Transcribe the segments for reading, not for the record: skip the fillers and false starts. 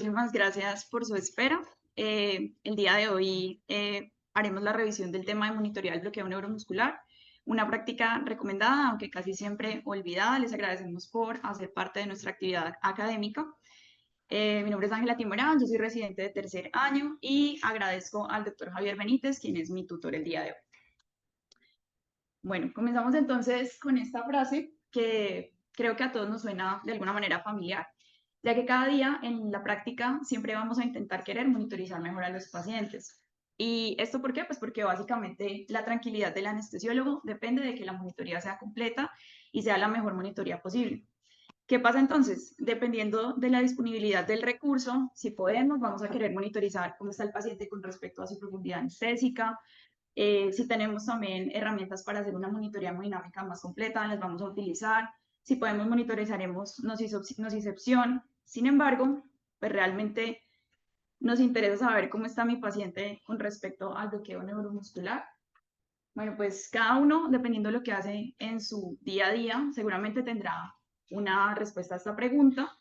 muchísimas gracias por su espera. El día de hoy haremos la revisión del tema de monitorear el bloqueo neuromuscular, una práctica recomendada, aunque casi siempre olvidada. Les agradecemos por hacer parte de nuestra actividad académica. Mi nombre es Ángela Timorán, yo soy residente de tercer año y agradezco al doctor Javier Benítez, quien es mi tutor el día de hoy. Bueno, comenzamos entonces con esta frase que creo que a todos nos suena de alguna manera familiar, ya que cada día en la práctica siempre vamos a intentar querer monitorizar mejor a los pacientes. ¿Y esto por qué? Pues porque básicamente la tranquilidad del anestesiólogo depende de que la monitoría sea completa y sea la mejor monitoría posible. ¿Qué pasa entonces? Dependiendo de la disponibilidad del recurso, si podemos, vamos a querer monitorizar cómo está el paciente con respecto a su profundidad anestésica. Si tenemos también herramientas para hacer una monitoría hemodinámica más completa, las vamos a utilizar. Si podemos, monitorizaremos nocicepción. Sin embargo, pues realmente nos interesa saber cómo está mi paciente con respecto al bloqueo neuromuscular. Bueno, pues cada uno, dependiendo de lo que hace en su día a día, seguramente tendrá una respuesta a esta pregunta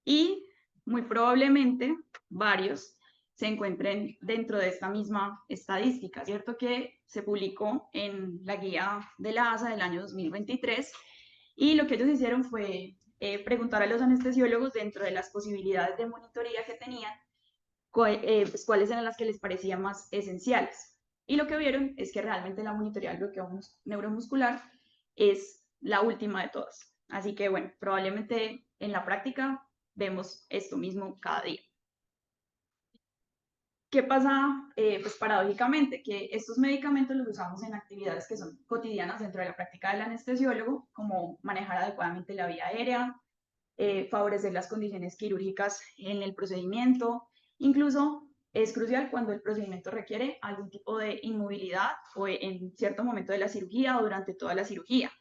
y muy probablemente varios se encuentren dentro de esta misma estadística, ¿cierto? Que se publicó en la guía de la ASA del año 2023 y lo que ellos hicieron fue preguntar a los anestesiólogos dentro de las posibilidades de monitoría que tenían, pues, cuáles eran las que les parecían más esenciales. Y lo que vieron es que realmente la monitoría del bloqueo neuromuscular es la última de todas. Así que bueno, probablemente en la práctica vemos esto mismo cada día. ¿Qué pasa? Pues paradójicamente, que estos medicamentos los usamos en actividades que son cotidianas dentro de la práctica del anestesiólogo, como manejar adecuadamente la vía aérea, favorecer las condiciones quirúrgicas en el procedimiento, incluso es crucial cuando el procedimiento requiere algún tipo de inmovilidad o en cierto momento de la cirugía o durante toda la cirugía.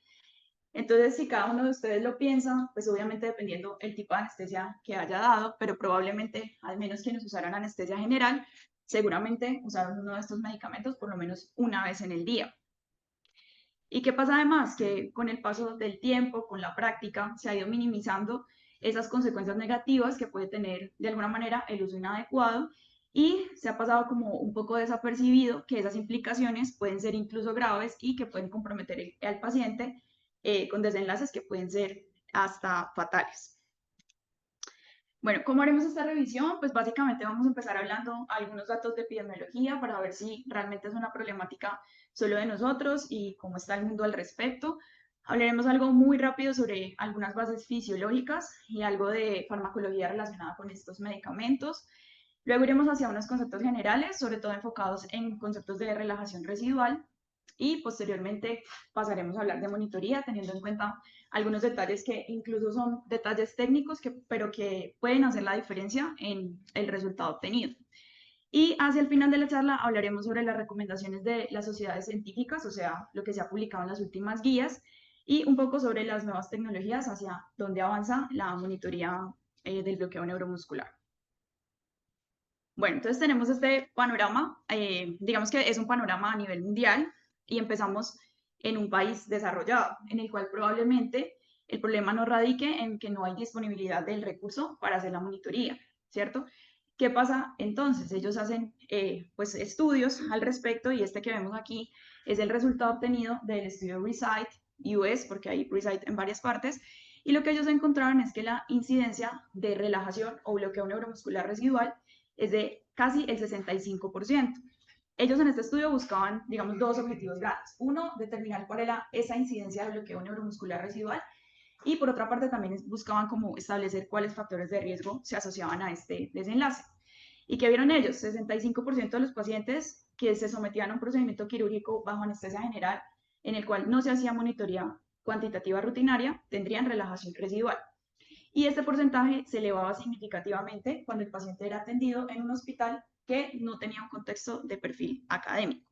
Entonces, si cada uno de ustedes lo piensa, pues obviamente dependiendo el tipo de anestesia que haya dado, pero probablemente, al menos quienes usaron anestesia general, seguramente usaron uno de estos medicamentos por lo menos una vez en el día. ¿Y qué pasa además? Que con el paso del tiempo, con la práctica, se ha ido minimizando esas consecuencias negativas que puede tener de alguna manera el uso inadecuado y se ha pasado como un poco desapercibido que esas implicaciones pueden ser incluso graves y que pueden comprometer al paciente con desenlaces que pueden ser hasta fatales. Bueno, ¿cómo haremos esta revisión? Pues básicamente vamos a empezar hablando algunos datos de epidemiología para ver si realmente es una problemática solo de nosotros y cómo está el mundo al respecto. Hablaremos algo muy rápido sobre algunas bases fisiológicas y algo de farmacología relacionada con estos medicamentos. Luego iremos hacia unos conceptos generales, sobre todo enfocados en conceptos de relajación residual y posteriormente pasaremos a hablar de monitoría, teniendo en cuenta algunos detalles que incluso son detalles técnicos, pero que pueden hacer la diferencia en el resultado obtenido. Y hacia el final de la charla hablaremos sobre las recomendaciones de las sociedades científicas, o sea, lo que se ha publicado en las últimas guías, y un poco sobre las nuevas tecnologías hacia dónde avanza la monitoría del bloqueo neuromuscular. Bueno, entonces tenemos este panorama, digamos que es un panorama a nivel mundial y empezamos en un país desarrollado, en el cual probablemente el problema no radique en que no hay disponibilidad del recurso para hacer la monitoría, ¿cierto? ¿Qué pasa entonces? Ellos hacen pues estudios al respecto y este que vemos aquí es el resultado obtenido del estudio ReCite US, porque hay ReCite en varias partes, y lo que ellos encontraron es que la incidencia de relajación o bloqueo neuromuscular residual es de casi el 65%. Ellos en este estudio buscaban, digamos, dos objetivos grandes. Uno, determinar cuál era esa incidencia de bloqueo neuromuscular residual y por otra parte también buscaban como establecer cuáles factores de riesgo se asociaban a este desenlace. ¿Y qué vieron ellos? 65% de los pacientes que se sometían a un procedimiento quirúrgico bajo anestesia general en el cual no se hacía monitoría cuantitativa rutinaria tendrían relajación residual y este porcentaje se elevaba significativamente cuando el paciente era atendido en un hospital que no tenía un contexto de perfil académico.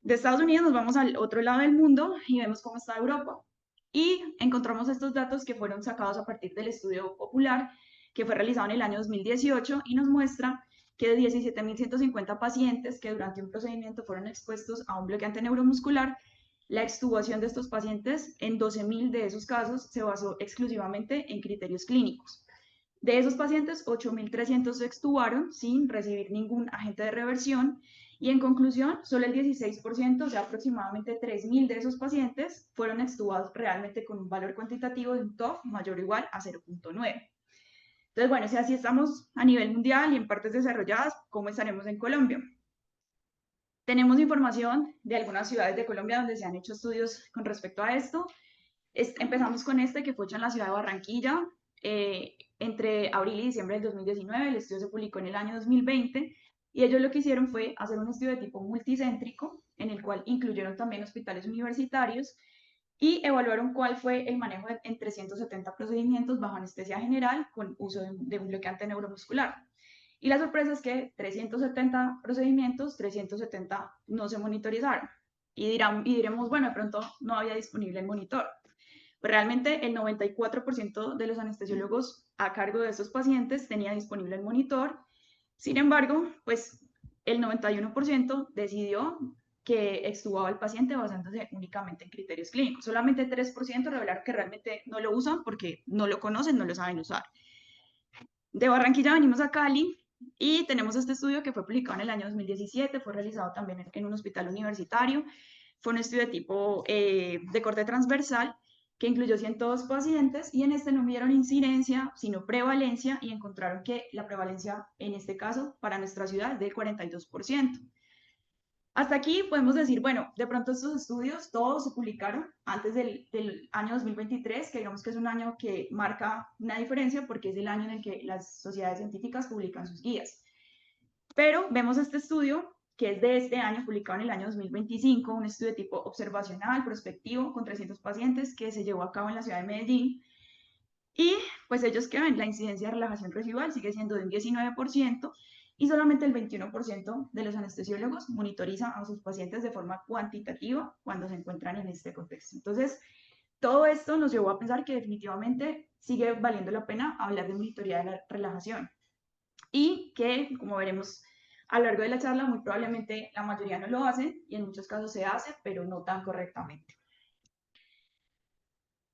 De Estados Unidos nos vamos al otro lado del mundo y vemos cómo está Europa. Y encontramos estos datos que fueron sacados a partir del estudio popular que fue realizado en el año 2018 y nos muestra que de 17.150 pacientes que durante un procedimiento fueron expuestos a un bloqueante neuromuscular, la extubación de estos pacientes en 12.000 de esos casos se basó exclusivamente en criterios clínicos. De esos pacientes, 8.300 se extubaron sin recibir ningún agente de reversión y en conclusión, solo el 16%, o sea, aproximadamente 3.000 de esos pacientes fueron extubados realmente con un valor cuantitativo de un TOF mayor o igual a 0.9. Entonces, bueno, si así estamos a nivel mundial y en partes desarrolladas, ¿cómo estaremos en Colombia? Tenemos información de algunas ciudades de Colombia donde se han hecho estudios con respecto a esto. Empezamos con este que fue hecho en la ciudad de Barranquilla entre abril y diciembre del 2019. El estudio se publicó en el año 2020 y ellos lo que hicieron fue hacer un estudio de tipo multicéntrico en el cual incluyeron también hospitales universitarios y evaluaron cuál fue el manejo en 370 procedimientos bajo anestesia general con uso de un bloqueante neuromuscular. Y la sorpresa es que 370 procedimientos, 370 no se monitorizaron. Y diremos, bueno, de pronto no había disponible el monitor. Pues realmente el 94% de los anestesiólogos a cargo de estos pacientes tenía disponible el monitor. Sin embargo, pues el 91% decidió que extubaba al paciente basándose únicamente en criterios clínicos. Solamente 3% revelaron que realmente no lo usan porque no lo conocen, no lo saben usar. De Barranquilla venimos a Cali y tenemos este estudio que fue publicado en el año 2017, fue realizado también en un hospital universitario. Fue un estudio de tipo de corte transversal que incluyó 102 pacientes y en este no midieron incidencia, sino prevalencia y encontraron que la prevalencia en este caso para nuestra ciudad es del 42%. Hasta aquí podemos decir, bueno, de pronto estos estudios todos se publicaron antes del año 2023, que digamos que es un año que marca una diferencia porque es el año en el que las sociedades científicas publican sus guías. Pero vemos este estudio que es de este año, publicado en el año 2025, un estudio de tipo observacional, prospectivo, con 300 pacientes que se llevó a cabo en la ciudad de Medellín. Y pues ellos que ven, la incidencia de relajación residual sigue siendo de un 19% y solamente el 21% de los anestesiólogos monitorizan a sus pacientes de forma cuantitativa cuando se encuentran en este contexto. Entonces, todo esto nos llevó a pensar que definitivamente sigue valiendo la pena hablar de monitoría de la relajación y que, como veremos a lo largo de la charla, muy probablemente la mayoría no lo hacen y en muchos casos se hace, pero no tan correctamente.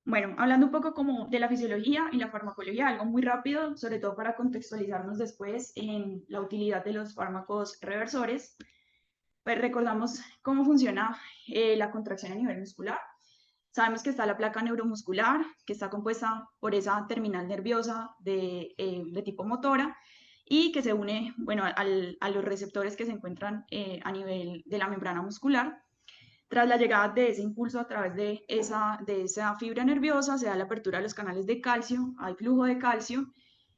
Bueno, hablando un poco como de la fisiología y la farmacología, algo muy rápido, sobre todo para contextualizarnos después en la utilidad de los fármacos reversores, pues recordamos cómo funciona la contracción a nivel muscular. Sabemos que está la placa neuromuscular, que está compuesta por esa terminal nerviosa de tipo motora y que se une, bueno, a los receptores que se encuentran a nivel de la membrana muscular. Tras la llegada de ese impulso a través de esa fibra nerviosa, se da la apertura de los canales de calcio, hay flujo de calcio,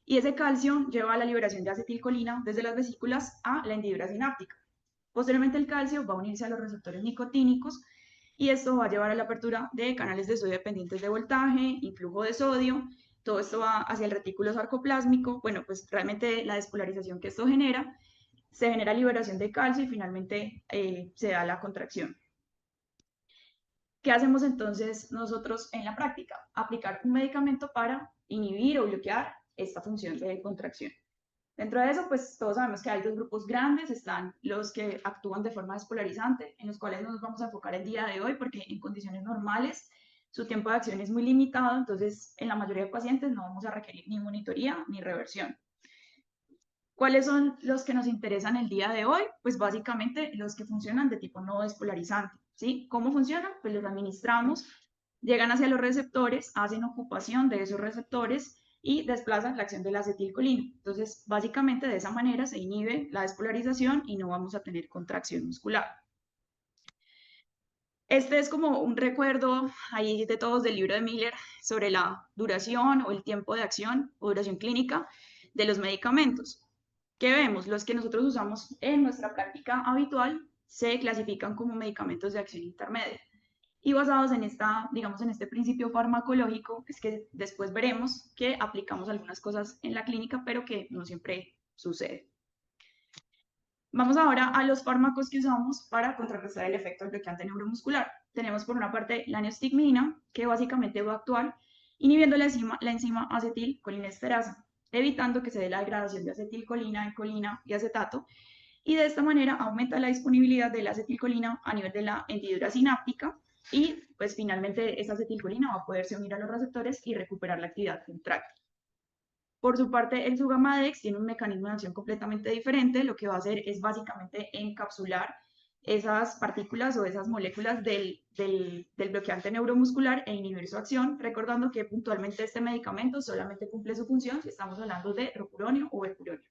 y ese calcio lleva a la liberación de acetilcolina desde las vesículas a la hendidura sináptica. Posteriormente, el calcio va a unirse a los receptores nicotínicos y esto va a llevar a la apertura de canales de sodio dependientes de voltaje, influjo de sodio. Todo esto va hacia el retículo sarcoplásmico. Bueno, pues realmente la despolarización que esto genera, se genera liberación de calcio y finalmente se da la contracción. ¿Qué hacemos entonces nosotros en la práctica? Aplicar un medicamento para inhibir o bloquear esta función de contracción. Dentro de eso, pues todos sabemos que hay dos grupos grandes, están los que actúan de forma despolarizante, en los cuales nos vamos a enfocar el día de hoy, porque en condiciones normales su tiempo de acción es muy limitado, entonces en la mayoría de pacientes no vamos a requerir ni monitoría ni reversión. ¿Cuáles son los que nos interesan el día de hoy? Pues básicamente los que funcionan de tipo no despolarizante, ¿sí? ¿Cómo funcionan? Pues los administramos, llegan hacia los receptores, hacen ocupación de esos receptores y desplazan la acción de la acetilcolina. Entonces, básicamente de esa manera se inhibe la despolarización y no vamos a tener contracción muscular. Este es como un recuerdo ahí de todos del libro de Miller sobre la duración o el tiempo de acción o duración clínica de los medicamentos. ¿Qué vemos? Los que nosotros usamos en nuestra práctica habitual se clasifican como medicamentos de acción intermedia. Y basados en digamos, en este principio farmacológico, es que después veremos que aplicamos algunas cosas en la clínica, pero que no siempre sucede. Vamos ahora a los fármacos que usamos para contrarrestar el efecto del bloqueante neuromuscular. Tenemos por una parte la neostigmina, que básicamente va a actuar inhibiendo la enzima acetilcolinesterasa, evitando que se dé la degradación de acetilcolina, colina y acetato, y de esta manera aumenta la disponibilidad de la acetilcolina a nivel de la hendidura sináptica y pues finalmente esta acetilcolina va a poderse unir a los receptores y recuperar la actividad central. Por su parte, el Sugamadex tiene un mecanismo de acción completamente diferente. Lo que va a hacer es básicamente encapsular esas partículas o esas moléculas del bloqueante neuromuscular e inhibir su acción, recordando que puntualmente este medicamento solamente cumple su función si estamos hablando de rocuronio o vepuronio.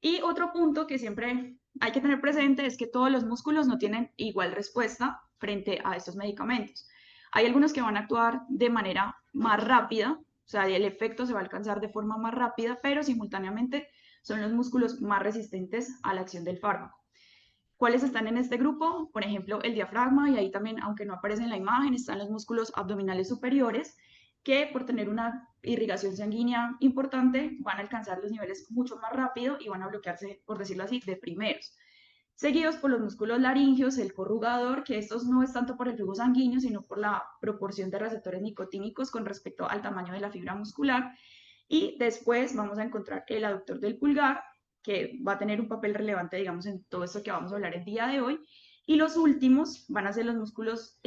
Y otro punto que siempre hay que tener presente es que todos los músculos no tienen igual respuesta frente a estos medicamentos. Hay algunos que van a actuar de manera más rápida, o sea, el efecto se va a alcanzar de forma más rápida, pero simultáneamente son los músculos más resistentes a la acción del fármaco. ¿Cuáles están en este grupo? Por ejemplo, el diafragma, y ahí también, aunque no aparece en la imagen, están los músculos abdominales superiores, que por tener una irrigación sanguínea importante van a alcanzar los niveles mucho más rápido y van a bloquearse, por decirlo así, de primeros. Seguidos por los músculos laringeos, el corrugador, que estos no es tanto por el flujo sanguíneo, sino por la proporción de receptores nicotínicos con respecto al tamaño de la fibra muscular. Y después vamos a encontrar el aductor del pulgar, que va a tener un papel relevante, digamos, en todo esto que vamos a hablar el día de hoy. Y los últimos van a ser los músculos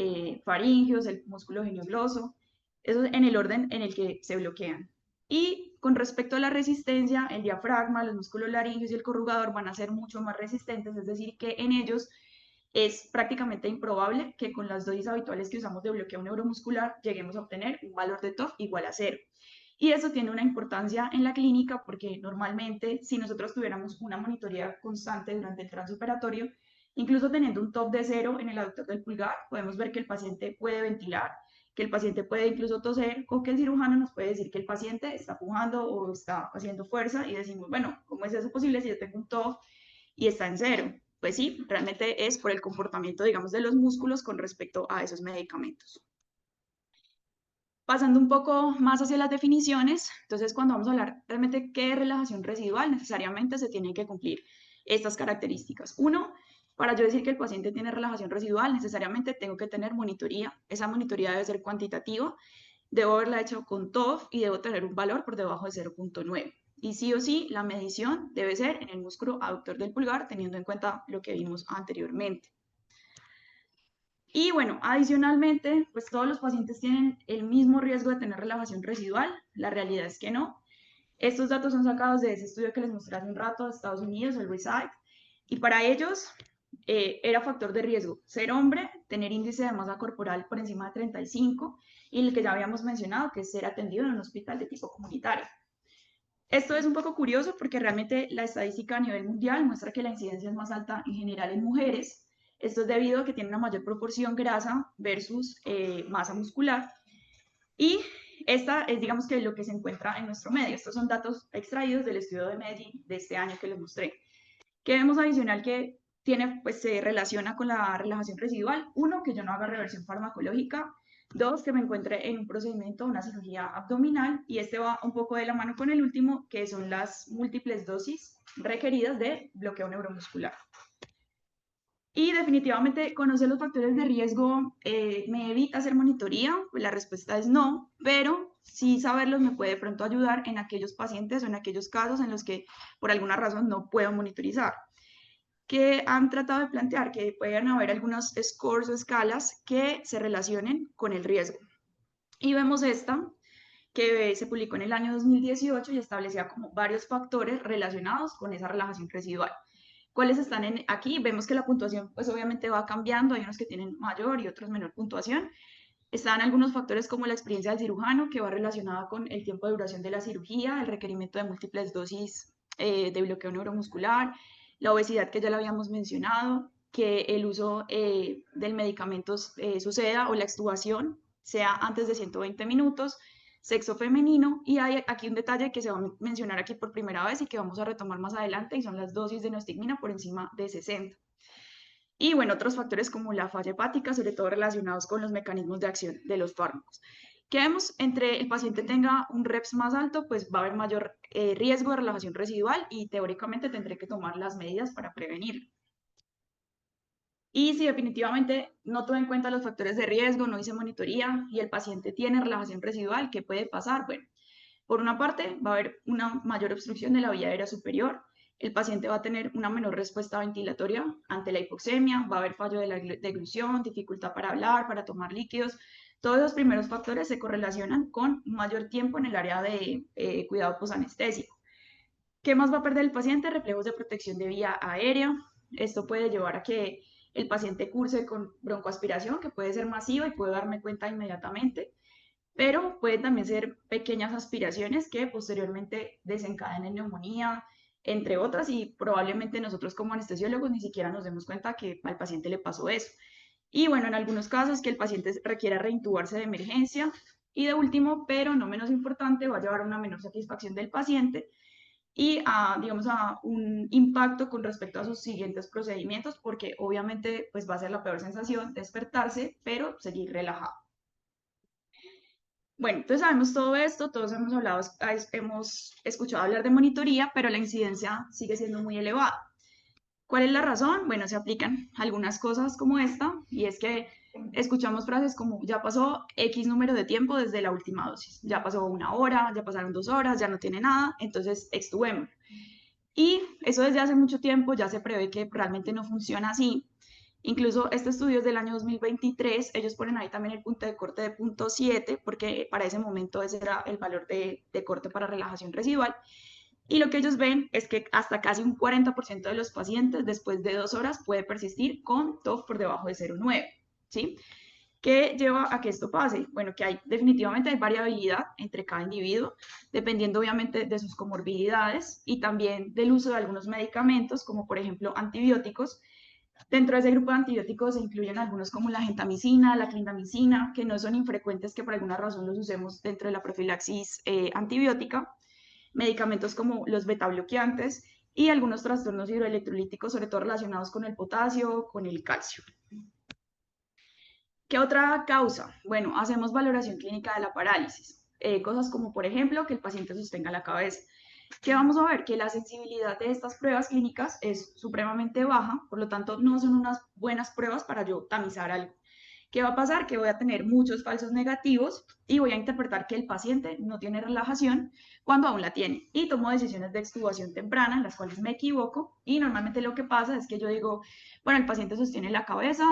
faringeos, el músculo geniogloso, eso en el orden en el que se bloquean. Y con respecto a la resistencia, el diafragma, los músculos laringeos y el corrugador van a ser mucho más resistentes, es decir, que en ellos es prácticamente improbable que con las dosis habituales que usamos de bloqueo neuromuscular lleguemos a obtener un valor de TOF igual a 0. Y eso tiene una importancia en la clínica porque normalmente si nosotros tuviéramos una monitoría constante durante el transoperatorio, incluso teniendo un TOF de 0 en el aductor del pulgar, podemos ver que el paciente puede ventilar, que el paciente puede incluso toser o que el cirujano nos puede decir que el paciente está pujando o está haciendo fuerza y decimos, bueno, ¿cómo es eso posible si yo tengo un TOF y está en 0? Pues sí, realmente es por el comportamiento, digamos, de los músculos con respecto a esos medicamentos. Pasando un poco más hacia las definiciones, entonces cuando vamos a hablar realmente qué es relajación residual, necesariamente se tienen que cumplir estas características. Uno, para yo decir que el paciente tiene relajación residual, necesariamente tengo que tener monitoría. Esa monitoría debe ser cuantitativa, debo haberla hecho con TOF y debo tener un valor por debajo de 0.9. Y sí o sí, la medición debe ser en el músculo aductor del pulgar, teniendo en cuenta lo que vimos anteriormente. Y bueno, adicionalmente, pues todos los pacientes tienen el mismo riesgo de tener relajación residual. La realidad es que no. Estos datos son sacados de ese estudio que les mostré hace un rato de Estados Unidos, el RECITE, y para ellos era factor de riesgo ser hombre, tener índice de masa corporal por encima de 35 y el que ya habíamos mencionado, que es ser atendido en un hospital de tipo comunitario. Esto es un poco curioso porque realmente la estadística a nivel mundial muestra que la incidencia es más alta en general en mujeres. Esto es debido a que tienen una mayor proporción grasa versus masa muscular. Y esta es, digamos, que lo que se encuentra en nuestro medio. Estos son datos extraídos del estudio de Medellín de este año que les mostré. ¿Qué vemos adicional que tiene, pues, se relaciona con la relajación residual? Uno, que yo no haga reversión farmacológica. Dos, que me encuentre en un procedimiento, una cirugía abdominal. Y este va un poco de la mano con el último, que son las múltiples dosis requeridas de bloqueo neuromuscular. Y definitivamente conocer los factores de riesgo me evita hacer monitoría, pues la respuesta es no, pero sí saberlos me puede de pronto ayudar en aquellos pacientes o en aquellos casos en los que por alguna razón no puedo monitorizar. Que han tratado de plantear que pueden haber algunos scores o escalas que se relacionen con el riesgo. Y vemos esta, que se publicó en el año 2018 y establecía como varios factores relacionados con esa relajación residual. ¿Cuáles están aquí? Vemos que la puntuación pues obviamente va cambiando, hay unos que tienen mayor y otros menor puntuación. Están algunos factores como la experiencia del cirujano, que va relacionada con el tiempo de duración de la cirugía, el requerimiento de múltiples dosis de bloqueo neuromuscular, la obesidad que ya la habíamos mencionado, que el uso del medicamento suceda o la extubación sea antes de 120 minutos, sexo femenino, y hay aquí un detalle que se va a mencionar aquí por primera vez y que vamos a retomar más adelante, y son las dosis de neostigmina por encima de 60. Y bueno, otros factores como la falla hepática, sobre todo relacionados con los mecanismos de acción de los fármacos. ¿Qué vemos? Entre el paciente tenga un REPS más alto, pues va a haber mayor riesgo de relajación residual y teóricamente tendré que tomar las medidas para prevenirlo. Y si definitivamente no tuve en cuenta los factores de riesgo, no hice monitoría y el paciente tiene relajación residual, ¿qué puede pasar? Bueno, por una parte va a haber una mayor obstrucción de la vía aérea superior, el paciente va a tener una menor respuesta ventilatoria ante la hipoxemia, va a haber fallo de la deglución, dificultad para hablar, para tomar líquidos. Todos los primeros factores se correlacionan con mayor tiempo en el área de cuidado posanestésico. ¿Qué más va a perder el paciente? Reflejos de protección de vía aérea. Esto puede llevar a que el paciente curse con broncoaspiración, que puede ser masiva y puedo darme cuenta inmediatamente, pero pueden también ser pequeñas aspiraciones que posteriormente desencadenen neumonía, entre otras, y probablemente nosotros como anestesiólogos ni siquiera nos demos cuenta que al paciente le pasó eso. Y bueno, en algunos casos que el paciente requiera reintubarse de emergencia. Y de último, pero no menos importante, va a llevar a una menor satisfacción del paciente y a, digamos, a un impacto con respecto a sus siguientes procedimientos, porque obviamente pues va a ser la peor sensación despertarse, pero seguir relajado. Bueno, entonces sabemos todo esto, todos hemos hablado, hemos escuchado hablar de monitoría, pero la incidencia sigue siendo muy elevada. ¿Cuál es la razón? Bueno, se aplican algunas cosas como esta, y es que escuchamos frases como ya pasó X número de tiempo desde la última dosis, ya pasó 1 hora, ya pasaron 2 horas, ya no tiene nada, entonces extubemos. Y eso desde hace mucho tiempo ya se prevé que realmente no funciona así. Incluso este estudio es del año 2023, ellos ponen ahí también el punto de corte de 0.7, porque para ese momento ese era el valor de corte para relajación residual. Y lo que ellos ven es que hasta casi un 40% de los pacientes después de 2 horas puede persistir con TOF por debajo de 0,9, ¿sí? ¿Qué lleva a que esto pase? Bueno, que definitivamente hay variabilidad entre cada individuo, dependiendo obviamente de sus comorbilidades y también del uso de algunos medicamentos, como por ejemplo antibióticos. Dentro de ese grupo de antibióticos se incluyen algunos como la gentamicina, la clindamicina, que no son infrecuentes que por alguna razón los usemos dentro de la profilaxis antibiótica, medicamentos como los betabloqueantes y algunos trastornos hidroelectrolíticos, sobre todo relacionados con el potasio, con el calcio. ¿Qué otra causa? Bueno, hacemos valoración clínica de la parálisis. Cosas como, por ejemplo, que el paciente sostenga la cabeza. ¿Qué vamos a ver? Que la sensibilidad de estas pruebas clínicas es supremamente baja, por lo tanto, no son unas buenas pruebas para yo tamizar algo. ¿Qué va a pasar? Que voy a tener muchos falsos negativos y voy a interpretar que el paciente no tiene relajación cuando aún la tiene. Y tomo decisiones de extubación temprana en las cuales me equivoco y normalmente lo que pasa es que yo digo, bueno, el paciente sostiene la cabeza,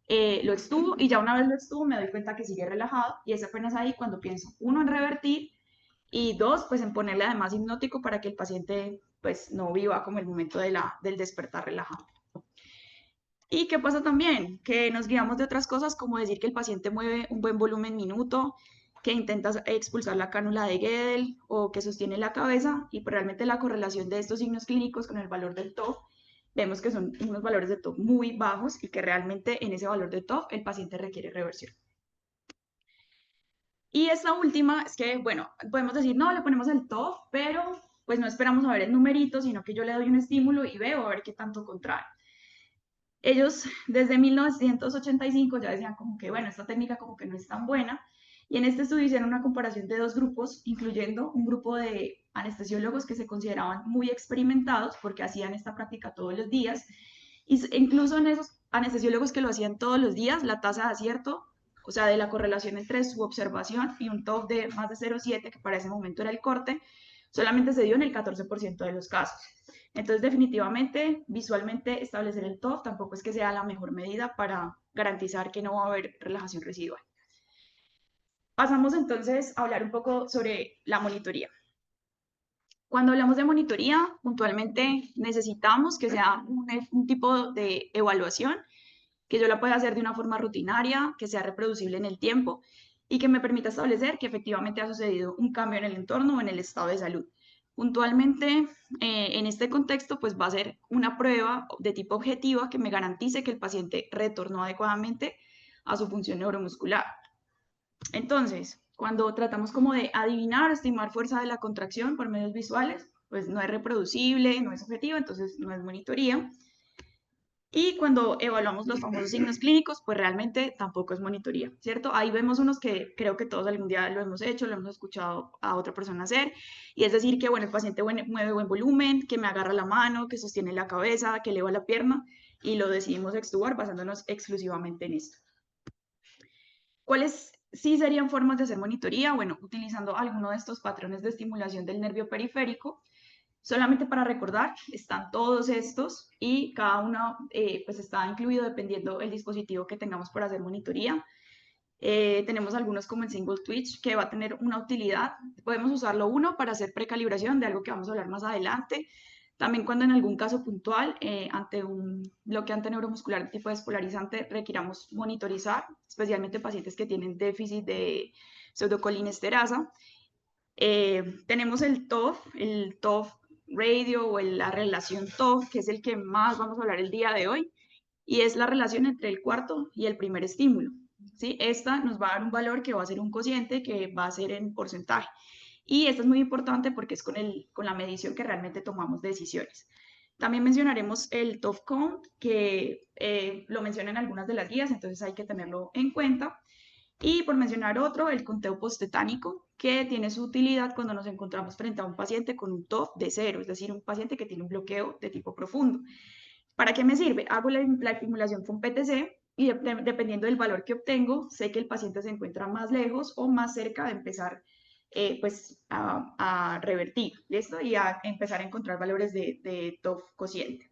lo extubo y ya una vez lo extubo me doy cuenta que sigue relajado y es apenas ahí cuando pienso, uno, en revertir y dos, pues en ponerle además hipnótico para que el paciente pues no viva como el momento del despertar relajado. ¿Y qué pasa también? Que nos guiamos de otras cosas como decir que el paciente mueve un buen volumen minuto, que intenta expulsar la cánula de Gödel o que sostiene la cabeza y realmente la correlación de estos signos clínicos con el valor del TOF vemos que son unos valores de TOF muy bajos y que realmente en ese valor de TOF el paciente requiere reversión. Y esta última es que, bueno, podemos decir, no, le ponemos el TOF, pero pues no esperamos a ver el numerito, sino que yo le doy un estímulo y veo a ver qué tanto contrae. Ellos desde 1985 ya decían como que, bueno, esta técnica como que no es tan buena. Y en este estudio hicieron una comparación de dos grupos, incluyendo un grupo de anestesiólogos que se consideraban muy experimentados porque hacían esta práctica todos los días. Y incluso en esos anestesiólogos que lo hacían todos los días, la tasa de acierto, o sea, de la correlación entre su observación y un TOF de más de 0,7, que para ese momento era el corte, solamente se dio en el 14% de los casos. Entonces, definitivamente, visualmente establecer el TOF tampoco es que sea la mejor medida para garantizar que no va a haber relajación residual. Pasamos entonces a hablar un poco sobre la monitoría. Cuando hablamos de monitoría, puntualmente necesitamos que sea un tipo de evaluación que yo la pueda hacer de una forma rutinaria, que sea reproducible en el tiempo y que me permita establecer que efectivamente ha sucedido un cambio en el entorno o en el estado de salud. Puntualmente, en este contexto, pues va a ser una prueba de tipo objetiva que me garantice que el paciente retornó adecuadamente a su función neuromuscular. Entonces, cuando tratamos como de adivinar, estimar fuerza de la contracción por medios visuales, pues no es reproducible, no es objetivo, entonces no es monitoría. Y cuando evaluamos los famosos signos clínicos, pues realmente tampoco es monitoría, ¿cierto? Ahí vemos unos que creo que todos algún día lo hemos hecho, lo hemos escuchado a otra persona hacer, y es decir que, bueno, el paciente mueve buen volumen, que me agarra la mano, que sostiene la cabeza, que eleva la pierna, y lo decidimos extubar basándonos exclusivamente en esto. ¿Cuáles sí serían formas de hacer monitoría? Bueno, utilizando alguno de estos patrones de estimulación del nervio periférico. Solamente para recordar, están todos estos y cada uno pues está incluido dependiendo del dispositivo que tengamos para hacer monitoría. Tenemos algunos como el single twitch, que va a tener una utilidad. Podemos usarlo uno para hacer precalibración de algo que vamos a hablar más adelante. También cuando en algún caso puntual, ante un bloqueante neuromuscular de tipo despolarizante, requiramos monitorizar, especialmente pacientes que tienen déficit de pseudocolinesterasa. Tenemos el TOF radio o la relación TOF, que es el que más vamos a hablar el día de hoy, y es la relación entre el cuarto y el primer estímulo. ¿Sí? Esta nos va a dar un valor que va a ser un cociente que va a ser en porcentaje. Y esto es muy importante porque es con la medición que realmente tomamos decisiones. También mencionaremos el TOF count, que lo mencionan algunas de las guías, entonces hay que tenerlo en cuenta. Y por mencionar otro, el conteo posttetánico, que tiene su utilidad cuando nos encontramos frente a un paciente con un TOF de cero, es decir, un paciente que tiene un bloqueo de tipo profundo. ¿Para qué me sirve? Hago la estimulación con PTC y dependiendo del valor que obtengo, sé que el paciente se encuentra más lejos o más cerca de empezar pues a revertir, ¿listo? Y a empezar a encontrar valores de TOF cociente.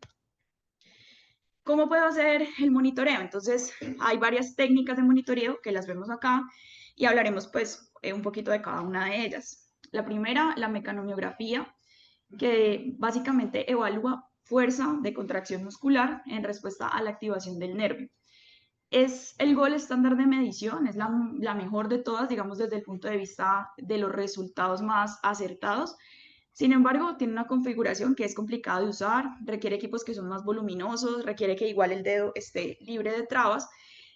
¿Cómo puedo hacer el monitoreo? Entonces, hay varias técnicas de monitoreo que las vemos acá y hablaremos pues un poquito de cada una de ellas. La primera, la mecanomiografía, que básicamente evalúa fuerza de contracción muscular en respuesta a la activación del nervio. Es el gol estándar de medición, es la mejor de todas, digamos, desde el punto de vista de los resultados más acertados. Sin embargo, tiene una configuración que es complicada de usar, requiere equipos que son más voluminosos, requiere que igual el dedo esté libre de trabas.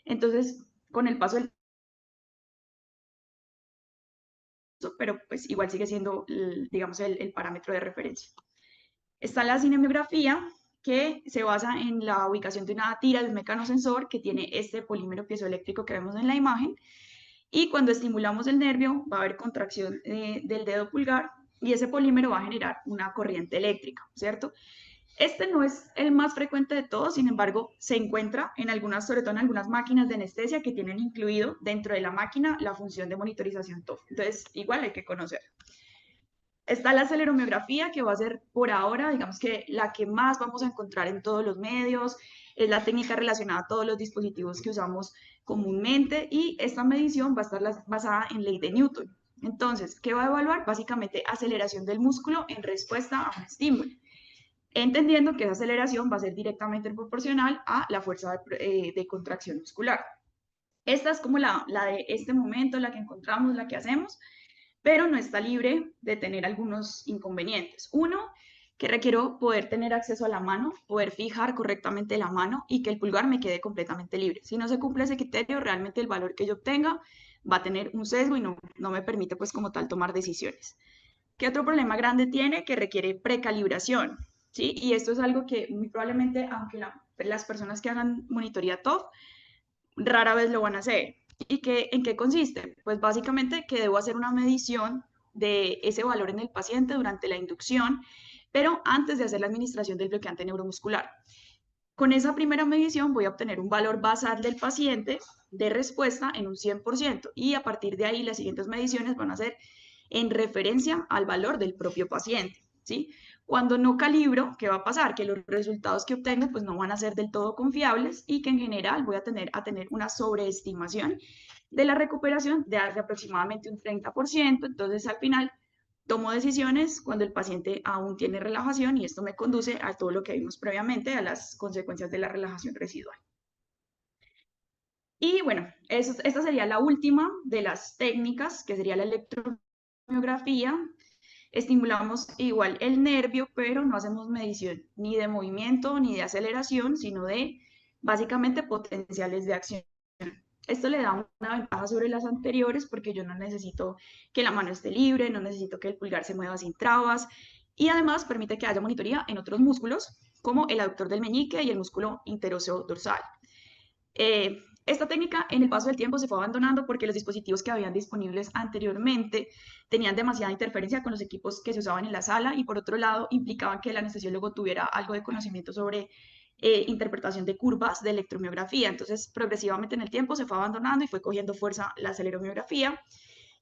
Entonces, con el paso del pero pues igual sigue siendo, digamos, el parámetro de referencia. Está la cinemiografía, que se basa en la ubicación de una tira de un mecanosensor que tiene este polímero piezoeléctrico que vemos en la imagen. Y cuando estimulamos el nervio, va a haber contracción del dedo pulgar y ese polímero va a generar una corriente eléctrica, ¿cierto? Este no es el más frecuente de todos, sin embargo, se encuentra en algunas, sobre todo en algunas máquinas de anestesia que tienen incluido dentro de la máquina la función de monitorización TOF. Entonces, igual hay que conocer. Está la aceleromiografía, que va a ser por ahora, digamos que la que más vamos a encontrar en todos los medios, es la técnica relacionada a todos los dispositivos que usamos comúnmente y esta medición va a estar basada en ley de Newton. Entonces, ¿qué va a evaluar? Básicamente aceleración del músculo en respuesta a un estímulo, entendiendo que esa aceleración va a ser directamente proporcional a la fuerza de contracción muscular. Esta es como la de este momento, la que encontramos, la que hacemos, pero no está libre de tener algunos inconvenientes. Uno, que requiero poder tener acceso a la mano, poder fijar correctamente la mano y que el pulgar me quede completamente libre. Si no se cumple ese criterio, realmente el valor que yo obtenga va a tener un sesgo y no me permite pues como tal tomar decisiones. ¿Qué otro problema grande tiene? Que requiere precalibración, ¿sí? Y esto es algo que muy probablemente, aunque las personas que hagan monitoría TOF, rara vez lo van a hacer. ¿Y en qué consiste? Pues básicamente que debo hacer una medición de ese valor en el paciente durante la inducción, pero antes de hacer la administración del bloqueante neuromuscular. Con esa primera medición voy a obtener un valor basal del paciente de respuesta en un 100% y a partir de ahí las siguientes mediciones van a ser en referencia al valor del propio paciente, ¿sí? Cuando no calibro, ¿qué va a pasar? Que los resultados que obtengo pues no van a ser del todo confiables y que en general voy a tener una sobreestimación de la recuperación de aproximadamente un 30%, entonces al final tomo decisiones cuando el paciente aún tiene relajación y esto me conduce a todo lo que vimos previamente, a las consecuencias de la relajación residual. Y bueno, esta sería la última de las técnicas, que sería la electromiografía. Estimulamos igual el nervio, pero no hacemos medición ni de movimiento ni de aceleración, sino de básicamente potenciales de acción. Esto le da una ventaja sobre las anteriores porque yo no necesito que la mano esté libre, no necesito que el pulgar se mueva sin trabas y además permite que haya monitoría en otros músculos como el aductor del meñique y el músculo interóseo dorsal. Esta técnica en el paso del tiempo se fue abandonando porque los dispositivos que habían disponibles anteriormente tenían demasiada interferencia con los equipos que se usaban en la sala y por otro lado implicaban que el anestesiólogo tuviera algo de conocimiento sobre interpretación de curvas de electromiografía. Entonces, progresivamente en el tiempo se fue abandonando y fue cogiendo fuerza la aceleromiografía.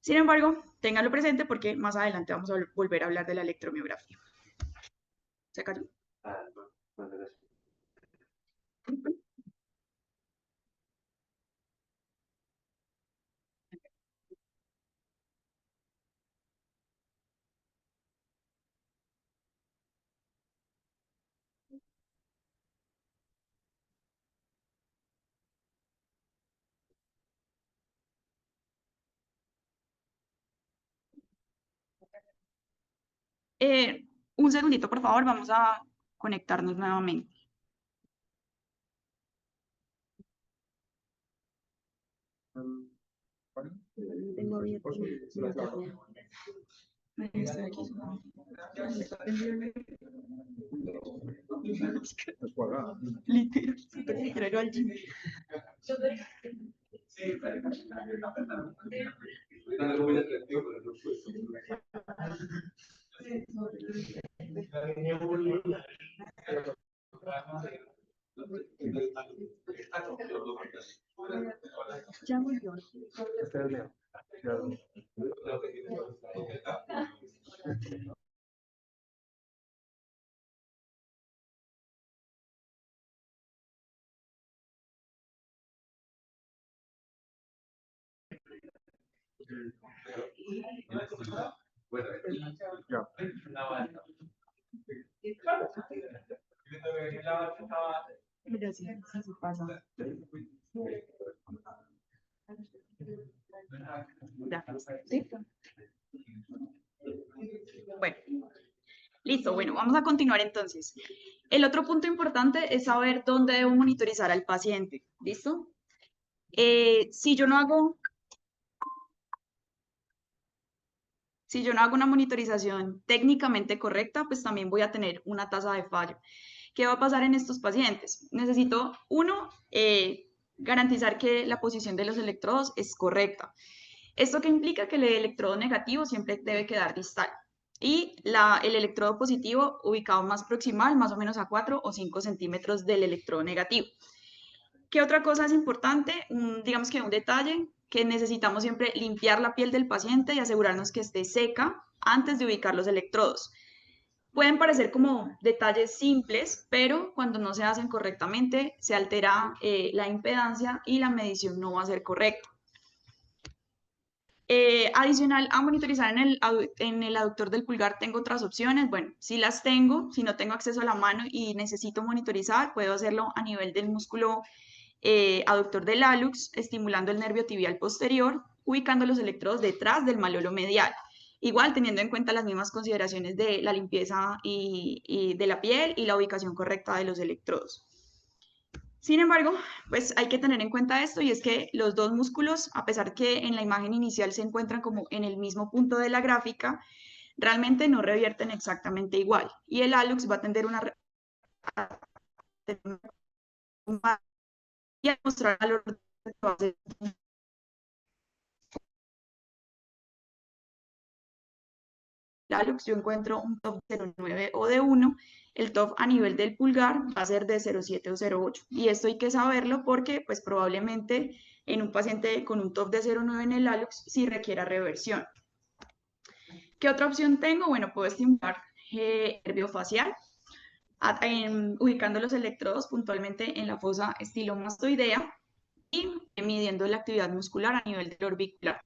Sin embargo, ténganlo presente porque más adelante vamos a volver a hablar de la electromiografía. ¿Se cayó? Un segundito, por favor, vamos a conectarnos nuevamente. Tengo abierto mi internet. Estoy aquí. Literal, al gym. Ya volvió. Gracias, así pasa. Ya, ¿sí? Bueno, listo. Bueno, vamos a continuar entonces. El otro punto importante es saber dónde debo monitorizar al paciente. ¿Listo? Si yo no hago una monitorización técnicamente correcta, pues también voy a tener una tasa de fallo. ¿Qué va a pasar en estos pacientes? Necesito, uno, garantizar que la posición de los electrodos es correcta. ¿Esto qué implica? Que el electrodo negativo siempre debe quedar distal y el electrodo positivo ubicado más proximal, más o menos a 4 o 5 centímetros del electrodo negativo. ¿Qué otra cosa es importante? Digamos que un detalle, que necesitamos siempre limpiar la piel del paciente y asegurarnos que esté seca antes de ubicar los electrodos. Pueden parecer como detalles simples, pero cuando no se hacen correctamente se altera la impedancia y la medición no va a ser correcta. Adicional a monitorizar en el aductor del pulgar, tengo otras opciones. Bueno, si las tengo, si no tengo acceso a la mano y necesito monitorizar, puedo hacerlo a nivel del músculo aductor del hallux, estimulando el nervio tibial posterior, ubicando los electrodos detrás del malolo medial. Igual teniendo en cuenta las mismas consideraciones de la limpieza y de la piel y la ubicación correcta de los electrodos. Sin embargo, pues hay que tener en cuenta esto y es que los dos músculos, a pesar que en la imagen inicial se encuentran como en el mismo punto de la gráfica, realmente no revierten exactamente igual. Y el hallux va a tender y a mostrar valor de hallux, yo encuentro un TOF de 0,9 o de 1, el TOF a nivel del pulgar va a ser de 0,7 o 0,8. Y esto hay que saberlo porque pues probablemente en un paciente con un TOF de 0,9 en el hallux sí requiera reversión. ¿Qué otra opción tengo? Bueno, puedo estimular nervio facial, ubicando los electrodos puntualmente en la fosa estilomastoidea y midiendo la actividad muscular a nivel del orbicular.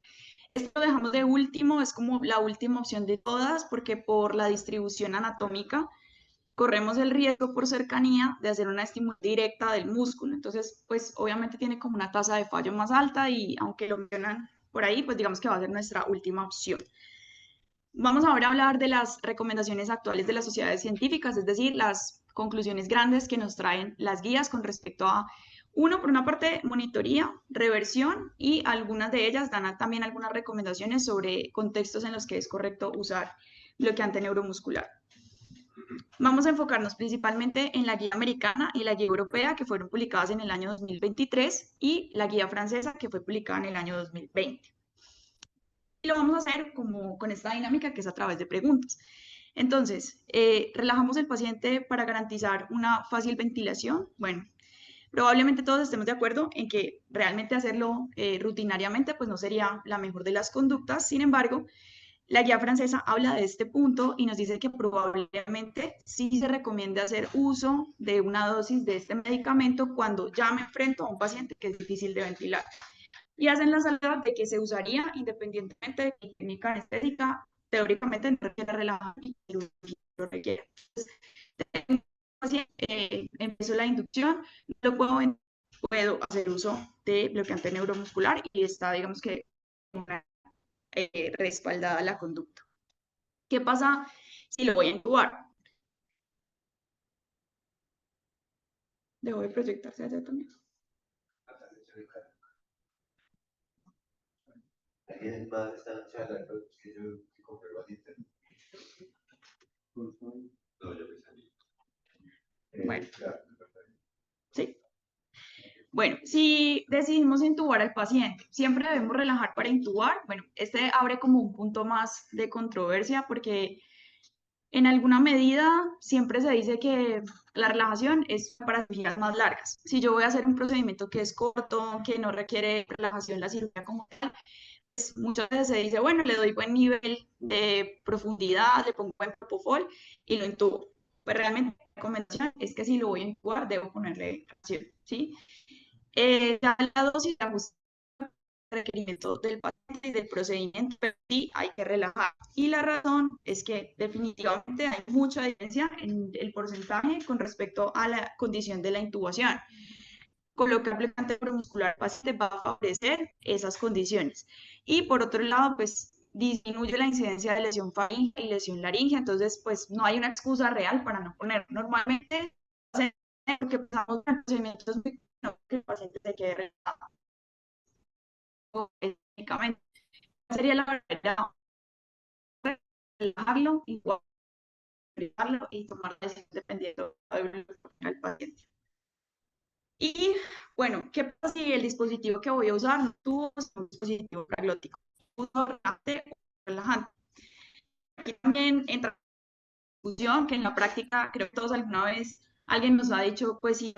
Esto lo dejamos de último, es como la última opción de todas, porque por la distribución anatómica corremos el riesgo por cercanía de hacer una estimulación directa del músculo. Entonces, pues obviamente tiene como una tasa de fallo más alta y aunque lo mencionan por ahí, pues digamos que va a ser nuestra última opción. Vamos ahora a hablar de las recomendaciones actuales de las sociedades científicas, es decir, las conclusiones grandes que nos traen las guías con respecto a, uno, por una parte, monitoría, reversión y algunas de ellas dan también algunas recomendaciones sobre contextos en los que es correcto usar bloqueante neuromuscular. Vamos a enfocarnos principalmente en la guía americana y la guía europea que fueron publicadas en el año 2023 y la guía francesa que fue publicada en el año 2020. Y lo vamos a hacer como con esta dinámica que es a través de preguntas. Entonces, relajamos el paciente para garantizar una fácil ventilación. Bueno, probablemente todos estemos de acuerdo en que realmente hacerlo rutinariamente pues no sería la mejor de las conductas. Sin embargo, la guía francesa habla de este punto y nos dice que probablemente sí se recomienda hacer uso de una dosis de este medicamento cuando ya me enfrento a un paciente que es difícil de ventilar y hacen la salvedad de que se usaría independientemente de mi técnica anestésica, teóricamente no requiere relajamiento y cirugía lo requiere. Entonces, empiezo la inducción, puedo hacer uso de bloqueante neuromuscular y está, digamos que, respaldada la conducta. ¿Qué pasa si lo voy a intubar. Debo de proyectarse allá también. ¿Alguien más está charlando que yo que compré el internet? No, yo me salí. Bueno, Claro. sí. Bueno, si decidimos intubar al paciente, siempre debemos relajar para intubar. Bueno, este abre como un punto más de controversia porque en alguna medida siempre se dice que la relajación es para cirugías más largas. Si yo voy a hacer un procedimiento que es corto, que no requiere relajación la cirugía como tal, pues muchas veces se dice, bueno, le doy buen nivel de profundidad, le pongo buen propofol y lo intubo. Pues realmente la recomendación es que si lo voy a intubar, debo ponerle relajación, ¿sí? Ya la dosis se ajusta al requerimiento del paciente y del procedimiento, pero sí hay que relajar. Y la razón es que definitivamente hay mucha diferencia en el porcentaje con respecto a la condición de la intubación. Colocar aplicante neuromuscular paciente va a favorecer esas condiciones. Y por otro lado, pues disminuye la incidencia de lesión faríngea y lesión laringea, entonces pues no hay una excusa real para no poner. Normalmente, porque pasamos por procedimientos muy no, que el paciente se quede relajado técnicamente. Sería la verdad relajarlo y relajarlo y tomar la decisión dependiendo del paciente. Y bueno, ¿qué pasa si el dispositivo que voy a usar no tuvo un dispositivo praglótico? Relajante o relajante. Aquí también entra la discusión que en la práctica, creo que todos alguna vez alguien nos ha dicho, pues si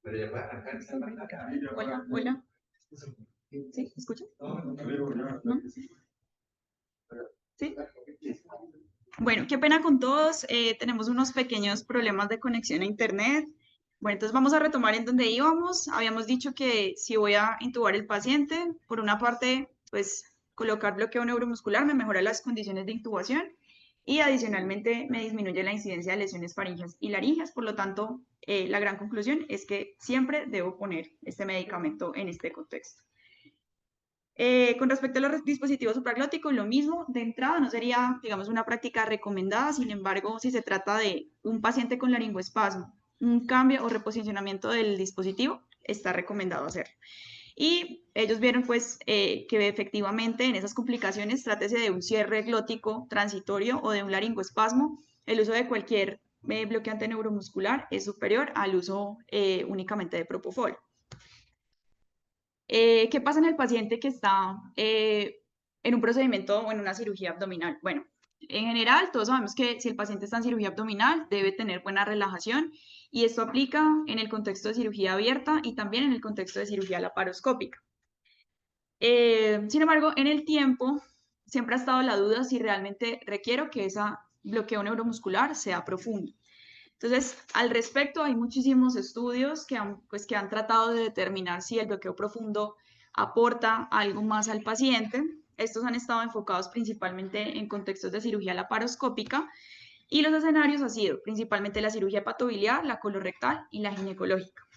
Pero ya puede arrancar. Hola, hola. ¿Sí? ¿Escucha? ¿No? ¿Sí? Bueno, qué pena con todos. Tenemos unos pequeños problemas de conexión a internet. Bueno, entonces vamos a retomar en donde íbamos. Habíamos dicho que si voy a intubar el paciente, por una parte, pues colocar bloqueo neuromuscular me mejora las condiciones de intubación y adicionalmente me disminuye la incidencia de lesiones faringeas y laringeas. Por lo tanto, la gran conclusión es que siempre debo poner este medicamento en este contexto. Con respecto a los dispositivos supraglóticos, lo mismo, de entrada no sería, digamos, una práctica recomendada, sin embargo, si se trata de un paciente con laringoespasmo, un cambio o reposicionamiento del dispositivo, está recomendado hacerlo. Y ellos vieron pues que efectivamente en esas complicaciones, trátese de un cierre glótico transitorio o de un laringoespasmo, el uso de cualquier bloqueante neuromuscular es superior al uso únicamente de propofol. ¿Qué pasa en el paciente que está en un procedimiento o en una cirugía abdominal? Bueno, en general, todos sabemos que si el paciente está en cirugía abdominal, debe tener buena relajación y esto aplica en el contexto de cirugía abierta y también en el contexto de cirugía laparoscópica. Sin embargo, en el tiempo siempre ha estado la duda si realmente requiero que ese bloqueo neuromuscular sea profundo. Entonces, al respecto, hay muchísimos estudios pues, que han tratado de determinar si el bloqueo profundo aporta algo más al paciente. Estos han estado enfocados principalmente en contextos de cirugía laparoscópica y los escenarios han sido principalmente la cirugía hepatobiliar, la colorectal y la ginecológica.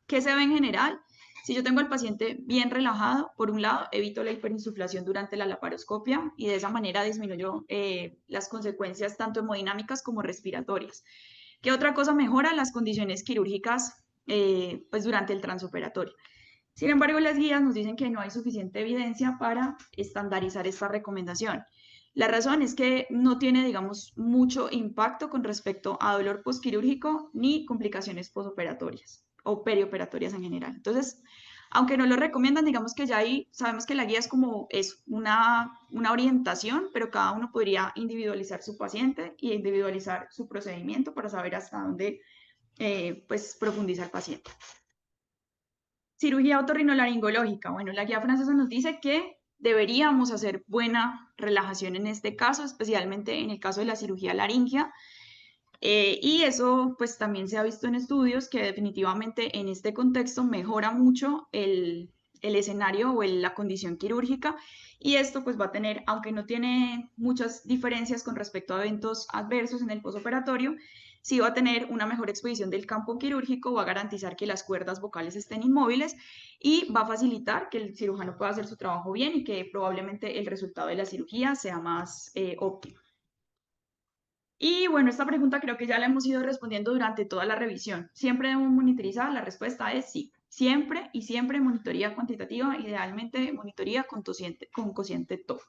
¿Qué se ve en general? Si yo tengo al paciente bien relajado, por un lado, evito la hiperinsuflación durante la laparoscopia y de esa manera disminuyo las consecuencias tanto hemodinámicas como respiratorias. ¿Qué otra cosa mejora? Las condiciones quirúrgicas pues durante el transoperatorio. Sin embargo, las guías nos dicen que no hay suficiente evidencia para estandarizar esta recomendación. La razón es que no tiene, digamos, mucho impacto con respecto a dolor postquirúrgico ni complicaciones postoperatorias o perioperatorias en general. Entonces, aunque no lo recomiendan, digamos que ya ahí sabemos que la guía es como es una orientación, pero cada uno podría individualizar su paciente y individualizar su procedimiento para saber hasta dónde pues, profundiza el paciente. Cirugía otorrinolaringológica. Bueno, la guía francesa nos dice que deberíamos hacer buena relajación en este caso, especialmente en el caso de la cirugía laringea. Y eso pues también se ha visto en estudios que definitivamente en este contexto mejora mucho el escenario o la condición quirúrgica y esto pues va a tener, aunque no tiene muchas diferencias con respecto a eventos adversos en el posoperatorio, sí va a tener una mejor exposición del campo quirúrgico, va a garantizar que las cuerdas vocales estén inmóviles y va a facilitar que el cirujano pueda hacer su trabajo bien y que probablemente el resultado de la cirugía sea más óptimo. Y bueno, esta pregunta creo que ya la hemos ido respondiendo durante toda la revisión. ¿Siempre debemos monitorizar? La respuesta es sí. Siempre y siempre monitoría cuantitativa, idealmente monitoría con cociente TOF.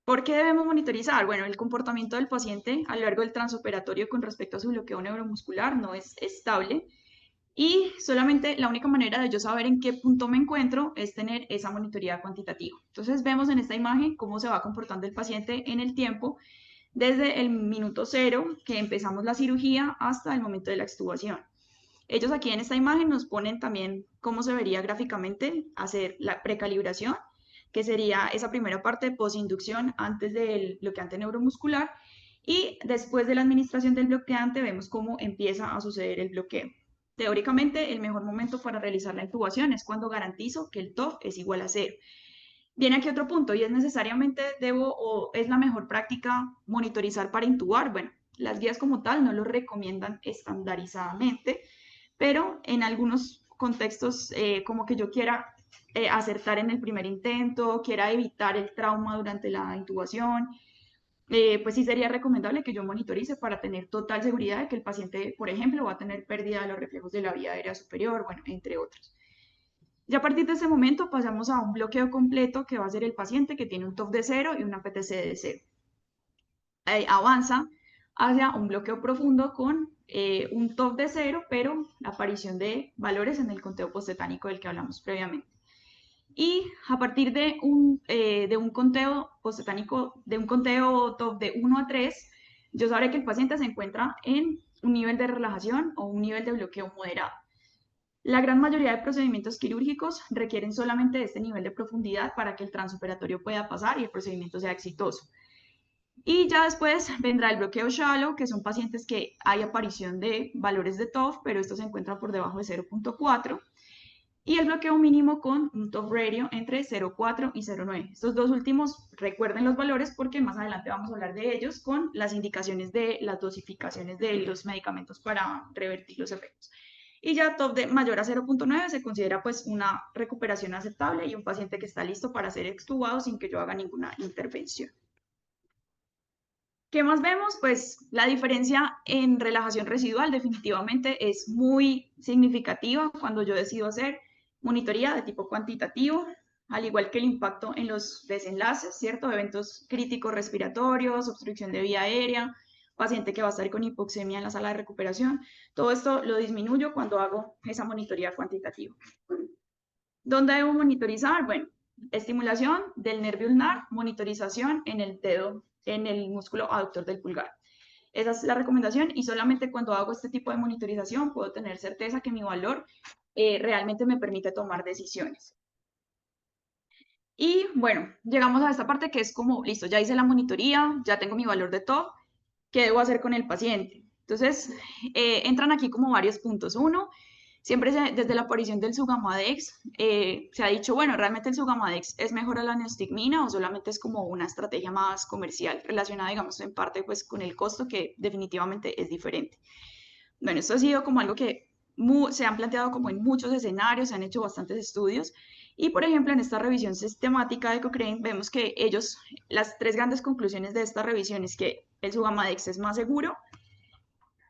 ¿Por qué debemos monitorizar? Bueno, el comportamiento del paciente a lo largo del transoperatorio con respecto a su bloqueo neuromuscular no es estable y solamente la única manera de yo saber en qué punto me encuentro es tener esa monitoría cuantitativa. Entonces vemos en esta imagen cómo se va comportando el paciente en el tiempo desde el minuto cero que empezamos la cirugía hasta el momento de la extubación. Ellos aquí en esta imagen nos ponen también cómo se vería gráficamente hacer la precalibración, que sería esa primera parte de posinducción antes del bloqueante neuromuscular y después de la administración del bloqueante vemos cómo empieza a suceder el bloqueo. Teóricamente, el mejor momento para realizar la intubación es cuando garantizo que el TOF es igual a 0. Viene aquí otro punto y es necesariamente debo o es la mejor práctica monitorizar para intubar. Bueno, las guías como tal no lo recomiendan estandarizadamente, pero en algunos contextos como que yo quiera acertar en el primer intento, quiera evitar el trauma durante la intubación, pues sí sería recomendable que yo monitorice para tener total seguridad de que el paciente, por ejemplo, va a tener pérdida de los reflejos de la vía aérea superior, bueno, entre otros. Ya a partir de ese momento pasamos a un bloqueo completo que va a ser el paciente que tiene un TOF de 0 y una PTC de 0. Avanza hacia un bloqueo profundo con un TOF de 0, pero la aparición de valores en el conteo posttetánico del que hablamos previamente. Y a partir de un conteo posttetánico, de un conteo TOF de 1 a 3, yo sabré que el paciente se encuentra en un nivel de relajación o un nivel de bloqueo moderado. La gran mayoría de procedimientos quirúrgicos requieren solamente este nivel de profundidad para que el transoperatorio pueda pasar y el procedimiento sea exitoso. Y ya después vendrá el bloqueo shallow, que son pacientes que hay aparición de valores de TOF, pero esto se encuentra por debajo de 0.4. Y el bloqueo mínimo con un TOF radio entre 0.4 y 0.9. Estos dos últimos recuerden los valores porque más adelante vamos a hablar de ellos con las indicaciones de las dosificaciones de los medicamentos para revertir los efectos. Y ya TOF de mayor a 0.9 se considera pues una recuperación aceptable y un paciente que está listo para ser extubado sin que yo haga ninguna intervención. ¿Qué más vemos? Pues la diferencia en relajación residual definitivamente es muy significativa cuando yo decido hacer monitoría de tipo cuantitativo, al igual que el impacto en los desenlaces, ¿cierto? Eventos críticos respiratorios, obstrucción de vía aérea, paciente que va a estar con hipoxemia en la sala de recuperación. Todo esto lo disminuyo cuando hago esa monitoría cuantitativa. ¿Dónde debo monitorizar? Bueno, estimulación del nervio ulnar, monitorización en el dedo, en el músculo aductor del pulgar. Esa es la recomendación y solamente cuando hago este tipo de monitorización puedo tener certeza que mi valor realmente me permite tomar decisiones. Y bueno, llegamos a esta parte que es como, listo, ya hice la monitoría, ya tengo mi valor de TOF, ¿qué debo hacer con el paciente? Entonces, entran aquí como varios puntos. Uno, siempre desde la aparición del Sugamadex se ha dicho, bueno, ¿realmente el Sugamadex es mejor a la neostigmina o solamente es como una estrategia más comercial relacionada, digamos, en parte pues con el costo que definitivamente es diferente? Bueno, esto ha sido como algo que se han planteado como en muchos escenarios, se han hecho bastantes estudios y, por ejemplo, en esta revisión sistemática de Cochrane vemos que ellos, las tres grandes conclusiones de esta revisión es que el Sugamadex es más seguro,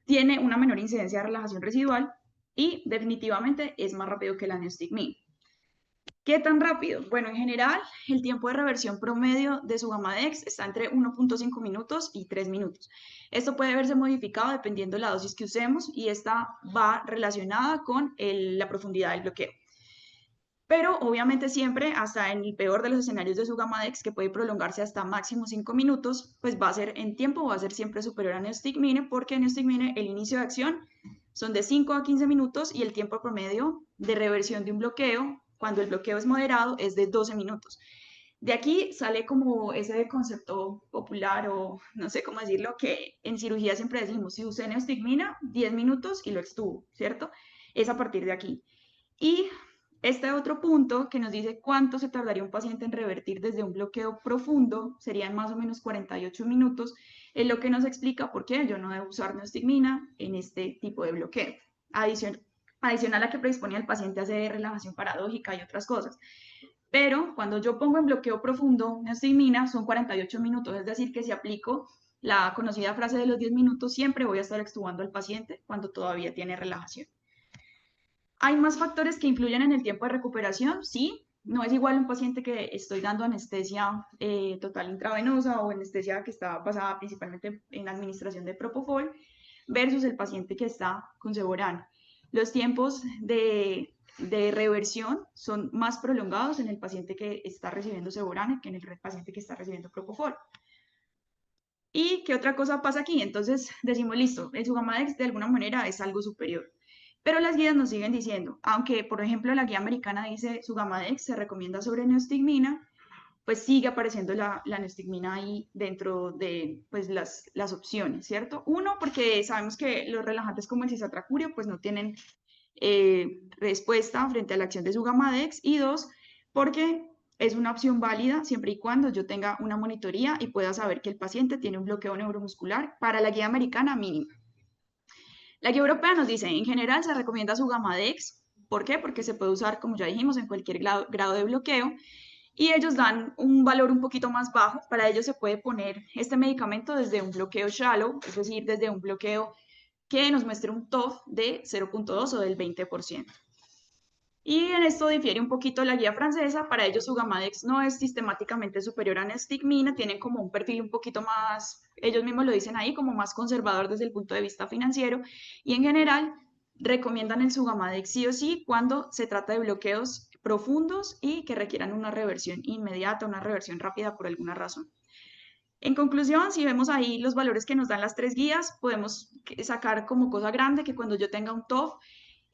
tiene una menor incidencia de relajación residual y definitivamente es más rápido que la neostigmina. ¿Qué tan rápido? Bueno, en general, el tiempo de reversión promedio de Sugamadex está entre 1.5 minutos y 3 minutos. Esto puede verse modificado dependiendo de la dosis que usemos y esta va relacionada con la profundidad del bloqueo. Pero obviamente siempre, hasta en el peor de los escenarios de Sugamadex, que puede prolongarse hasta máximo 5 minutos, pues va a ser en tiempo, va a ser siempre superior a neostigmine, porque neostigmine el inicio de acción son de 5 a 15 minutos y el tiempo promedio de reversión de un bloqueo, cuando el bloqueo es moderado, es de 12 minutos. De aquí sale como ese concepto popular o no sé cómo decirlo, que en cirugía siempre decimos, si usé neostigmina, 10 minutos y lo extuvo, ¿cierto? Es a partir de aquí. Y este otro punto que nos dice cuánto se tardaría un paciente en revertir desde un bloqueo profundo, serían más o menos 48 minutos, es lo que nos explica por qué yo no debo usar neostigmina en este tipo de bloqueo. Adicional a que predispone al paciente a hacer relajación paradójica y otras cosas. Pero cuando yo pongo en bloqueo profundo neostigmina son 48 minutos, es decir, que si aplico la conocida frase de los 10 minutos, siempre voy a estar extubando al paciente cuando todavía tiene relajación. ¿Hay más factores que influyen en el tiempo de recuperación? Sí, no es igual un paciente que estoy dando anestesia total intravenosa o anestesia que está basada principalmente en administración de Propofol versus el paciente que está con Seborana. Los tiempos de reversión son más prolongados en el paciente que está recibiendo Seborana que en el paciente que está recibiendo Propofol. ¿Y qué otra cosa pasa aquí? Entonces decimos, listo, el Sugamadex de alguna manera es algo superior. Pero las guías nos siguen diciendo, aunque por ejemplo la guía americana dice Sugamadex se recomienda sobre neostigmina, pues sigue apareciendo la neostigmina ahí dentro de pues, las opciones, ¿cierto? Uno, porque sabemos que los relajantes como el cisatracurio pues no tienen respuesta frente a la acción de Sugamadex. Y dos, porque es una opción válida siempre y cuando yo tenga una monitoría y pueda saber que el paciente tiene un bloqueo neuromuscular para la guía americana mínima. La guía europea nos dice, en general se recomienda Sugamadex. ¿Por qué? Porque se puede usar, como ya dijimos, en cualquier grado de bloqueo. Y ellos dan un valor un poquito más bajo. Para ello se puede poner este medicamento desde un bloqueo shallow, es decir, desde un bloqueo que nos muestre un TOF de 0.2 o del 20%. Y en esto difiere un poquito la guía francesa. Para ellos Sugamadex no es sistemáticamente superior a neostigmina, tienen como un perfil un poquito más, ellos mismos lo dicen ahí, como más conservador desde el punto de vista financiero. Y en general recomiendan el Sugamadex sí o sí cuando se trata de bloqueos profundos y que requieran una reversión inmediata, una reversión rápida por alguna razón. En conclusión, si vemos ahí los valores que nos dan las tres guías, podemos sacar como cosa grande que cuando yo tenga un TOF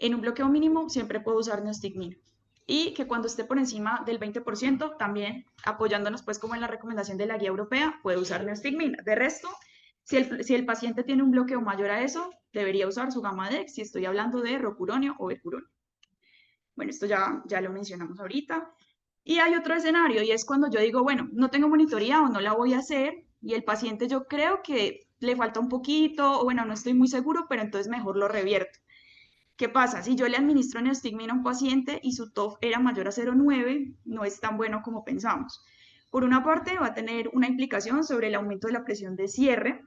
En un bloqueo mínimo siempre puedo usar neostigmina. Y que cuando esté por encima del 20%, también apoyándonos pues como en la recomendación de la guía europea, puede usar neostigmina. De resto, si el paciente tiene un bloqueo mayor a eso, debería usar su Gamadex si estoy hablando de rocuronio o becuronio. Bueno, esto ya lo mencionamos ahorita. Y hay otro escenario y es cuando yo digo, bueno, no tengo monitoría o no la voy a hacer y el paciente yo creo que le falta un poquito o bueno, no estoy muy seguro, pero entonces mejor lo revierto. ¿Qué pasa? Si yo le administro neostigmina a un paciente y su TOF era mayor a 0,9, no es tan bueno como pensamos. Por una parte, va a tener una implicación sobre el aumento de la presión de cierre,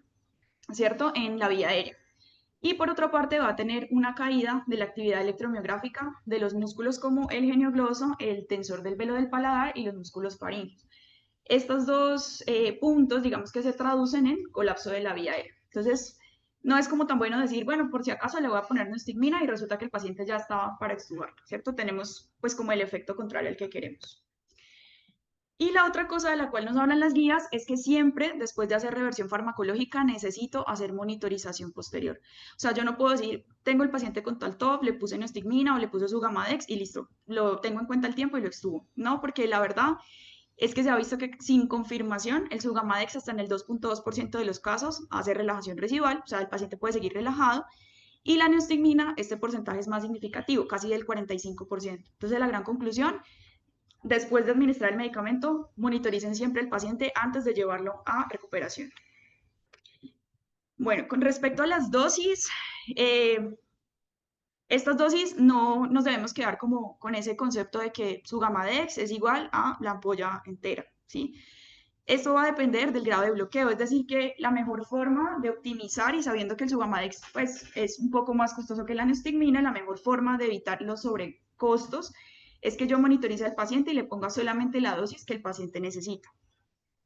¿cierto?, en la vía aérea. Y por otra parte, va a tener una caída de la actividad electromiográfica de los músculos como el geniogloso, el tensor del velo del paladar y los músculos faríngeos. Estos dos puntos, digamos que se traducen en colapso de la vía aérea. Entonces, no es como tan bueno decir, bueno, por si acaso le voy a poner neostigmina y resulta que el paciente ya estaba para extubar, ¿cierto? Tenemos pues como el efecto contrario al que queremos. Y la otra cosa de la cual nos hablan las guías es que siempre después de hacer reversión farmacológica necesito hacer monitorización posterior. O sea, yo no puedo decir, tengo el paciente con tal TOF, le puse neostigmina o le puse su Gamadex y listo, lo tengo en cuenta el tiempo y lo extubo. No, porque la verdad es que se ha visto que sin confirmación el Sugamadex hasta en el 2,2% de los casos hace relajación residual, o sea, el paciente puede seguir relajado, y la neostigmina, este porcentaje es más significativo, casi del 45%. Entonces, la gran conclusión, después de administrar el medicamento, monitoricen siempre al paciente antes de llevarlo a recuperación. Bueno, con respecto a las dosis, estas dosis no nos debemos quedar como con ese concepto de que su Gamadex es igual a la ampolla entera, ¿sí? Esto va a depender del grado de bloqueo, es decir, que la mejor forma de optimizar y sabiendo que el Sugamadex pues, es un poco más costoso que la neostigmina, la mejor forma de evitar los sobrecostos es que yo monitorice al paciente y le ponga solamente la dosis que el paciente necesita.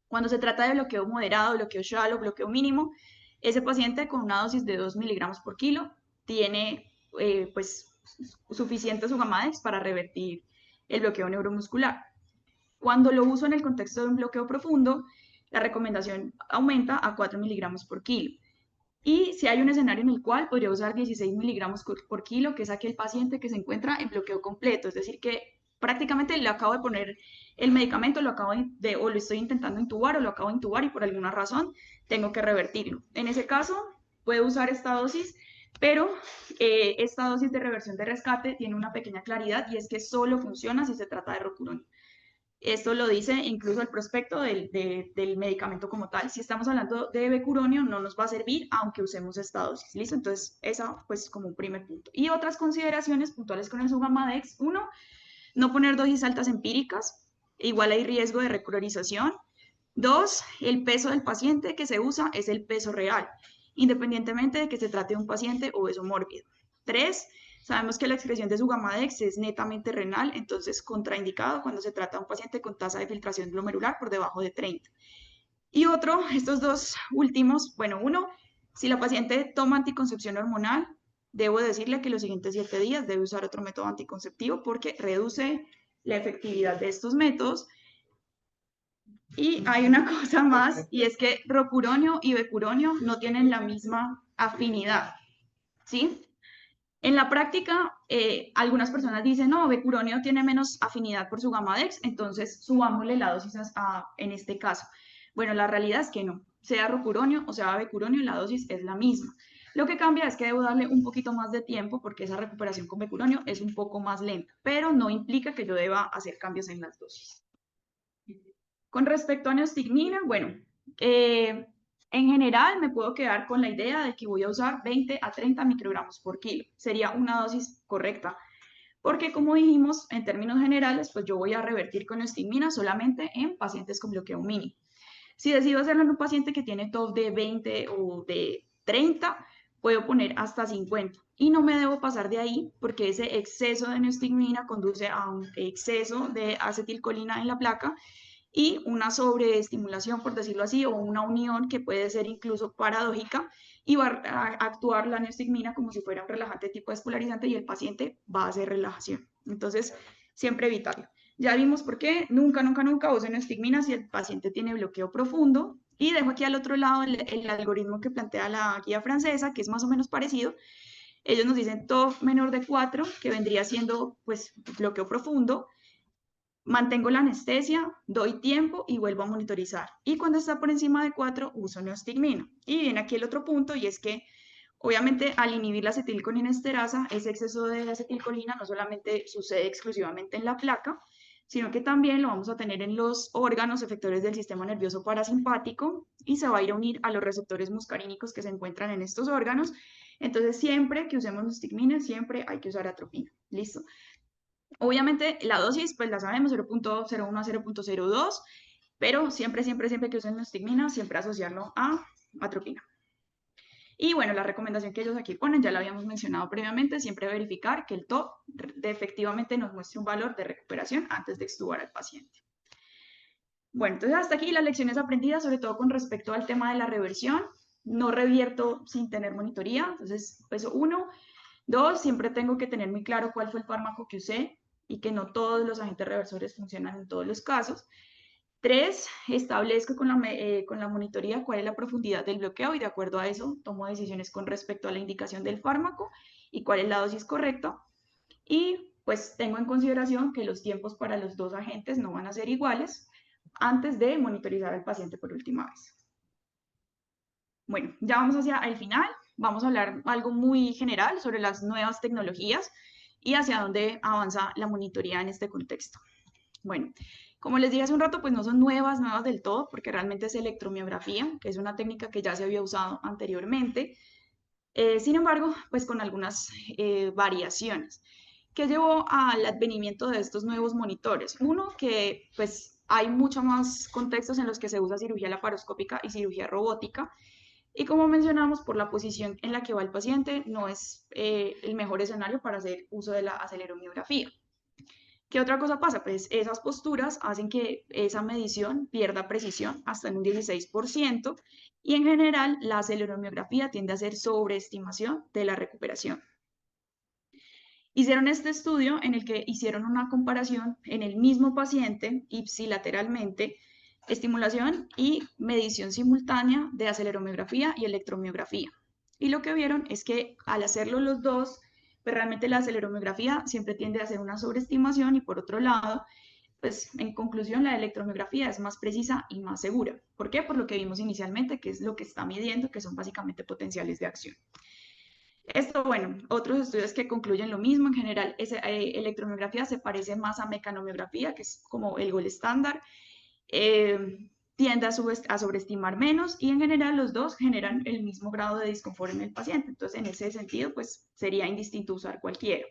Cuando se trata de bloqueo moderado, bloqueo shallow, bloqueo mínimo, ese paciente con una dosis de 2 miligramos por kilo tiene pues suficiente Sugamadex para revertir el bloqueo neuromuscular. Cuando lo uso en el contexto de un bloqueo profundo, la recomendación aumenta a 4 miligramos por kilo. Y si hay un escenario en el cual podría usar 16 miligramos por kilo, que es aquel paciente que se encuentra en bloqueo completo, es decir, que prácticamente le acabo de poner el medicamento, o lo estoy intentando intubar o lo acabo de intubar y por alguna razón tengo que revertirlo. En ese caso, puedo usar esta dosis, pero esta dosis de reversión de rescate tiene una pequeña claridad y es que solo funciona si se trata de rocuronio. Esto lo dice incluso el prospecto del medicamento como tal. Si estamos hablando de becuronio, no nos va a servir aunque usemos esta dosis. ¿Listo? Entonces, esa pues como un primer punto. Y otras consideraciones puntuales con el Sugamadex. Uno, no poner dosis altas empíricas. Igual hay riesgo de recronización. Dos, el peso del paciente que se usa es el peso real, independientemente de que se trate de un paciente obeso mórbido. Tres, sabemos que la excreción de su Gamadex es netamente renal, entonces contraindicado cuando se trata de un paciente con tasa de filtración glomerular por debajo de 30. Y otro, estos dos últimos, bueno, uno, si la paciente toma anticoncepción hormonal, debo decirle que los siguientes 7 días debe usar otro método anticonceptivo porque reduce la efectividad de estos métodos. Y hay una cosa más, y es que rocuronio y becuronio no tienen la misma afinidad, ¿sí? En la práctica, algunas personas dicen, no, becuronio tiene menos afinidad por su Gamadex, entonces subámosle la dosis en este caso. Bueno, la realidad es que no. Sea rocuronio o sea becuronio, la dosis es la misma. Lo que cambia es que debo darle un poquito más de tiempo porque esa recuperación con becuronio es un poco más lenta, pero no implica que yo deba hacer cambios en las dosis. Con respecto a neostigmina, bueno, en general me puedo quedar con la idea de que voy a usar 20 a 30 microgramos por kilo. Sería una dosis correcta, porque como dijimos, en términos generales, pues yo voy a revertir con neostigmina solamente en pacientes con bloqueo mínimo. Si decido hacerlo en un paciente que tiene TOF de 20 o de 30, puedo poner hasta 50. Y no me debo pasar de ahí porque ese exceso de neostigmina conduce a un exceso de acetilcolina en la placa y una sobreestimulación, por decirlo así, o una unión que puede ser incluso paradójica y va a actuar la neostigmina como si fuera un relajante tipo despolarizante y el paciente va a hacer relajación. Entonces, siempre evitarlo. Ya vimos por qué nunca, nunca, nunca usen neostigmina si el paciente tiene bloqueo profundo. Y dejo aquí al otro lado el algoritmo que plantea la guía francesa, que es más o menos parecido, Ellos nos dicen TOF menor de 4, que vendría siendo pues bloqueo profundo. Mantengo la anestesia, doy tiempo y vuelvo a monitorizar. Y cuando está por encima de 4, uso neostigmina. Y viene aquí el otro punto, y es que obviamente al inhibir la acetilcolinesterasa, ese exceso de acetilcolina no solamente sucede exclusivamente en la placa, sino que también lo vamos a tener en los órganos efectores del sistema nervioso parasimpático y se va a ir a unir a los receptores muscarínicos que se encuentran en estos órganos. Entonces, siempre que usemos neostigmina, siempre hay que usar atropina. ¿Listo? Obviamente la dosis, pues la sabemos, 0.01 a 0.02, pero siempre, siempre, siempre que usen neostigmina, siempre asociarlo a atropina. Y bueno, la recomendación que ellos aquí ponen, ya la habíamos mencionado previamente, siempre verificar que el TOF efectivamente nos muestre un valor de recuperación antes de extubar al paciente. Bueno, entonces hasta aquí las lecciones aprendidas, sobre todo con respecto al tema de la reversión. No revierto sin tener monitoría, entonces eso 1. 2, siempre tengo que tener muy claro cuál fue el fármaco que usé y que no todos los agentes reversores funcionan en todos los casos. 3, establezco con la monitoría cuál es la profundidad del bloqueo y de acuerdo a eso tomo decisiones con respecto a la indicación del fármaco y cuál es la dosis correcta. Y pues tengo en consideración que los tiempos para los dos agentes no van a ser iguales antes de monitorizar al paciente por última vez. Bueno, ya vamos hacia el final. Vamos a hablar algo muy general sobre las nuevas tecnologías y hacia dónde avanza la monitoría en este contexto. Bueno, como les dije hace un rato, pues no son nuevas del todo, porque realmente es electromiografía, que es una técnica que ya se había usado anteriormente. Sin embargo, pues con algunas variaciones. ¿Qué llevó al advenimiento de estos nuevos monitores? Uno, que pues hay mucho más contextos en los que se usa cirugía laparoscópica y cirugía robótica, y como mencionamos, por la posición en la que va el paciente, no es el mejor escenario para hacer uso de la aceleromiografía. ¿Qué otra cosa pasa? Pues esas posturas hacen que esa medición pierda precisión hasta en un 16% y en general la aceleromiografía tiende a ser sobreestimación de la recuperación. Hicieron este estudio en el que hicieron una comparación en el mismo paciente ipsilateralmente, estimulación y medición simultánea de aceleromiografía y electromiografía. Y lo que vieron es que al hacerlo los dos, pues realmente la aceleromiografía siempre tiende a hacer una sobreestimación y por otro lado, pues en conclusión la electromiografía es más precisa y más segura. ¿Por qué? Por lo que vimos inicialmente, que es lo que está midiendo, que son básicamente potenciales de acción. Esto, bueno, otros estudios que concluyen lo mismo. En general, electromiografía se parece más a mecanomiografía, que es como el gol estándar. Tiende a sobreestimar menos y en general los dos generan el mismo grado de disconfort en el paciente. Entonces, en ese sentido, pues sería indistinto usar cualquiera.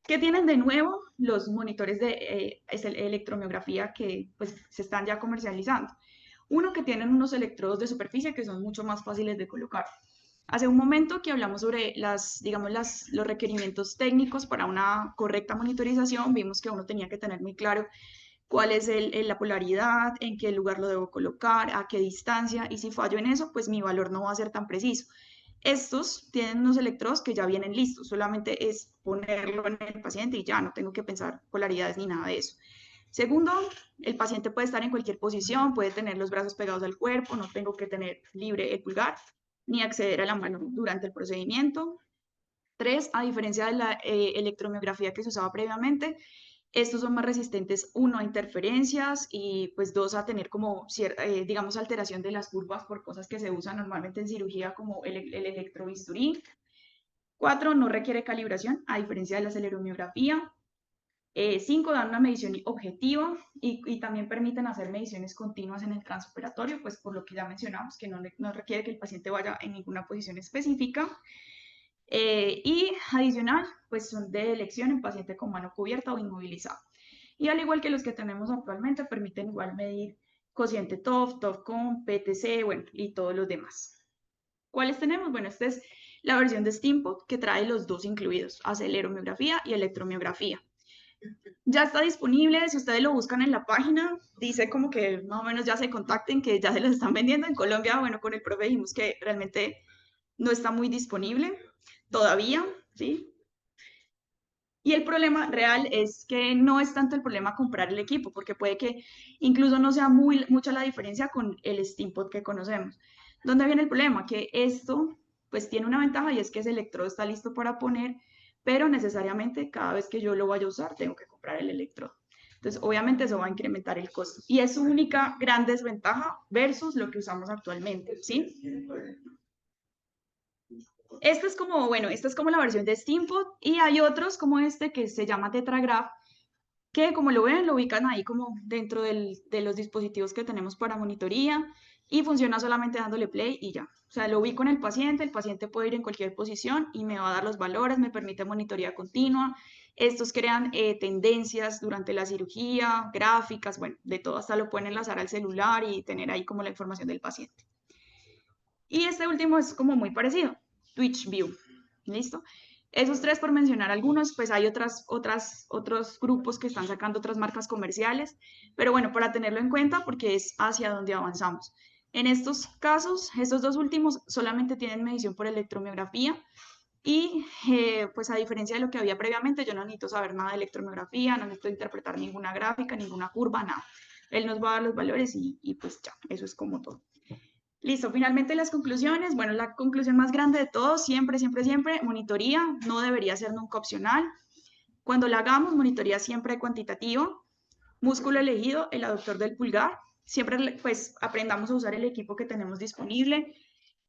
¿Qué tienen de nuevo los monitores de electromiografía que pues, se están ya comercializando? Uno, que tienen unos electrodos de superficie que son mucho más fáciles de colocar. Hace un momento que hablamos sobre los requerimientos técnicos para una correcta monitorización, vimos que uno tenía que tener muy claro cuál es la polaridad, en qué lugar lo debo colocar, a qué distancia, y si fallo en eso, pues mi valor no va a ser tan preciso. Estos tienen unos electrodos que ya vienen listos, solamente es ponerlo en el paciente y ya no tengo que pensar polaridades ni nada de eso. Segundo, el paciente puede estar en cualquier posición, puede tener los brazos pegados al cuerpo, no tengo que tener libre el pulgar ni acceder a la mano durante el procedimiento. 3, a diferencia de la electromiografía que se usaba previamente, estos son más resistentes, 1, a interferencias y pues 2, a tener como, digamos, alteración de las curvas por cosas que se usan normalmente en cirugía como el electrobisturí. 4, no requiere calibración, a diferencia de la aceleromiografía. 5, dan una medición objetiva y también permiten hacer mediciones continuas en el transoperatorio, pues por lo que ya mencionamos, que no requiere que el paciente vaya en ninguna posición específica. Y adicional, pues son de elección en paciente con mano cubierta o inmovilizado. Y al igual que los que tenemos actualmente, permiten igual medir cociente TOF, TOF-COM, PTC, bueno, y todos los demás. ¿Cuáles tenemos? Bueno, esta es la versión de STEAMPOD que trae los dos incluidos, aceleromiografía y electromiografía. Ya está disponible, si ustedes lo buscan en la página, dice como que más o menos ya se contacten, que ya se los están vendiendo. En Colombia, bueno, con el profe dijimos que realmente no está muy disponible todavía, ¿sí? Y el problema real es que no es tanto el problema comprar el equipo, porque puede que incluso no sea mucha la diferencia con el STEAMPOD que conocemos. ¿Dónde viene el problema? Que esto pues tiene una ventaja y es que ese electrodo está listo para poner, pero necesariamente cada vez que yo lo vaya a usar tengo que comprar el electrodo. Entonces, obviamente eso va a incrementar el costo. Y es su única gran desventaja versus lo que usamos actualmente, ¿sí? Esta es como, bueno, esta es como la versión de Steamfood y hay otros como este que se llama Tetragraph, que como lo ven, lo ubican ahí como dentro de los dispositivos que tenemos para monitoría y funciona solamente dándole play y ya. O sea, lo ubico en el paciente puede ir en cualquier posición y me va a dar los valores, me permite monitoría continua. Estos crean tendencias durante la cirugía, gráficas, bueno, de todo, hasta lo pueden enlazar al celular y tener ahí como la información del paciente. Y este último es como muy parecido, Twitch View. ¿Listo? Esos tres por mencionar algunos, pues hay otros grupos que están sacando otras marcas comerciales, pero bueno, para tenerlo en cuenta porque es hacia donde avanzamos. En estos casos, estos dos últimos solamente tienen medición por electromiografía y pues a diferencia de lo que había previamente, yo no necesito saber nada de electromiografía, no necesito interpretar ninguna gráfica, ninguna curva, nada. Él nos va a dar los valores y pues ya, eso es como todo. Listo, finalmente las conclusiones. Bueno, la conclusión más grande de todo, siempre, siempre, siempre, monitoría no debería ser nunca opcional. Cuando la hagamos, monitoría siempre cuantitativa. Músculo elegido, el aductor del pulgar. Siempre pues aprendamos a usar el equipo que tenemos disponible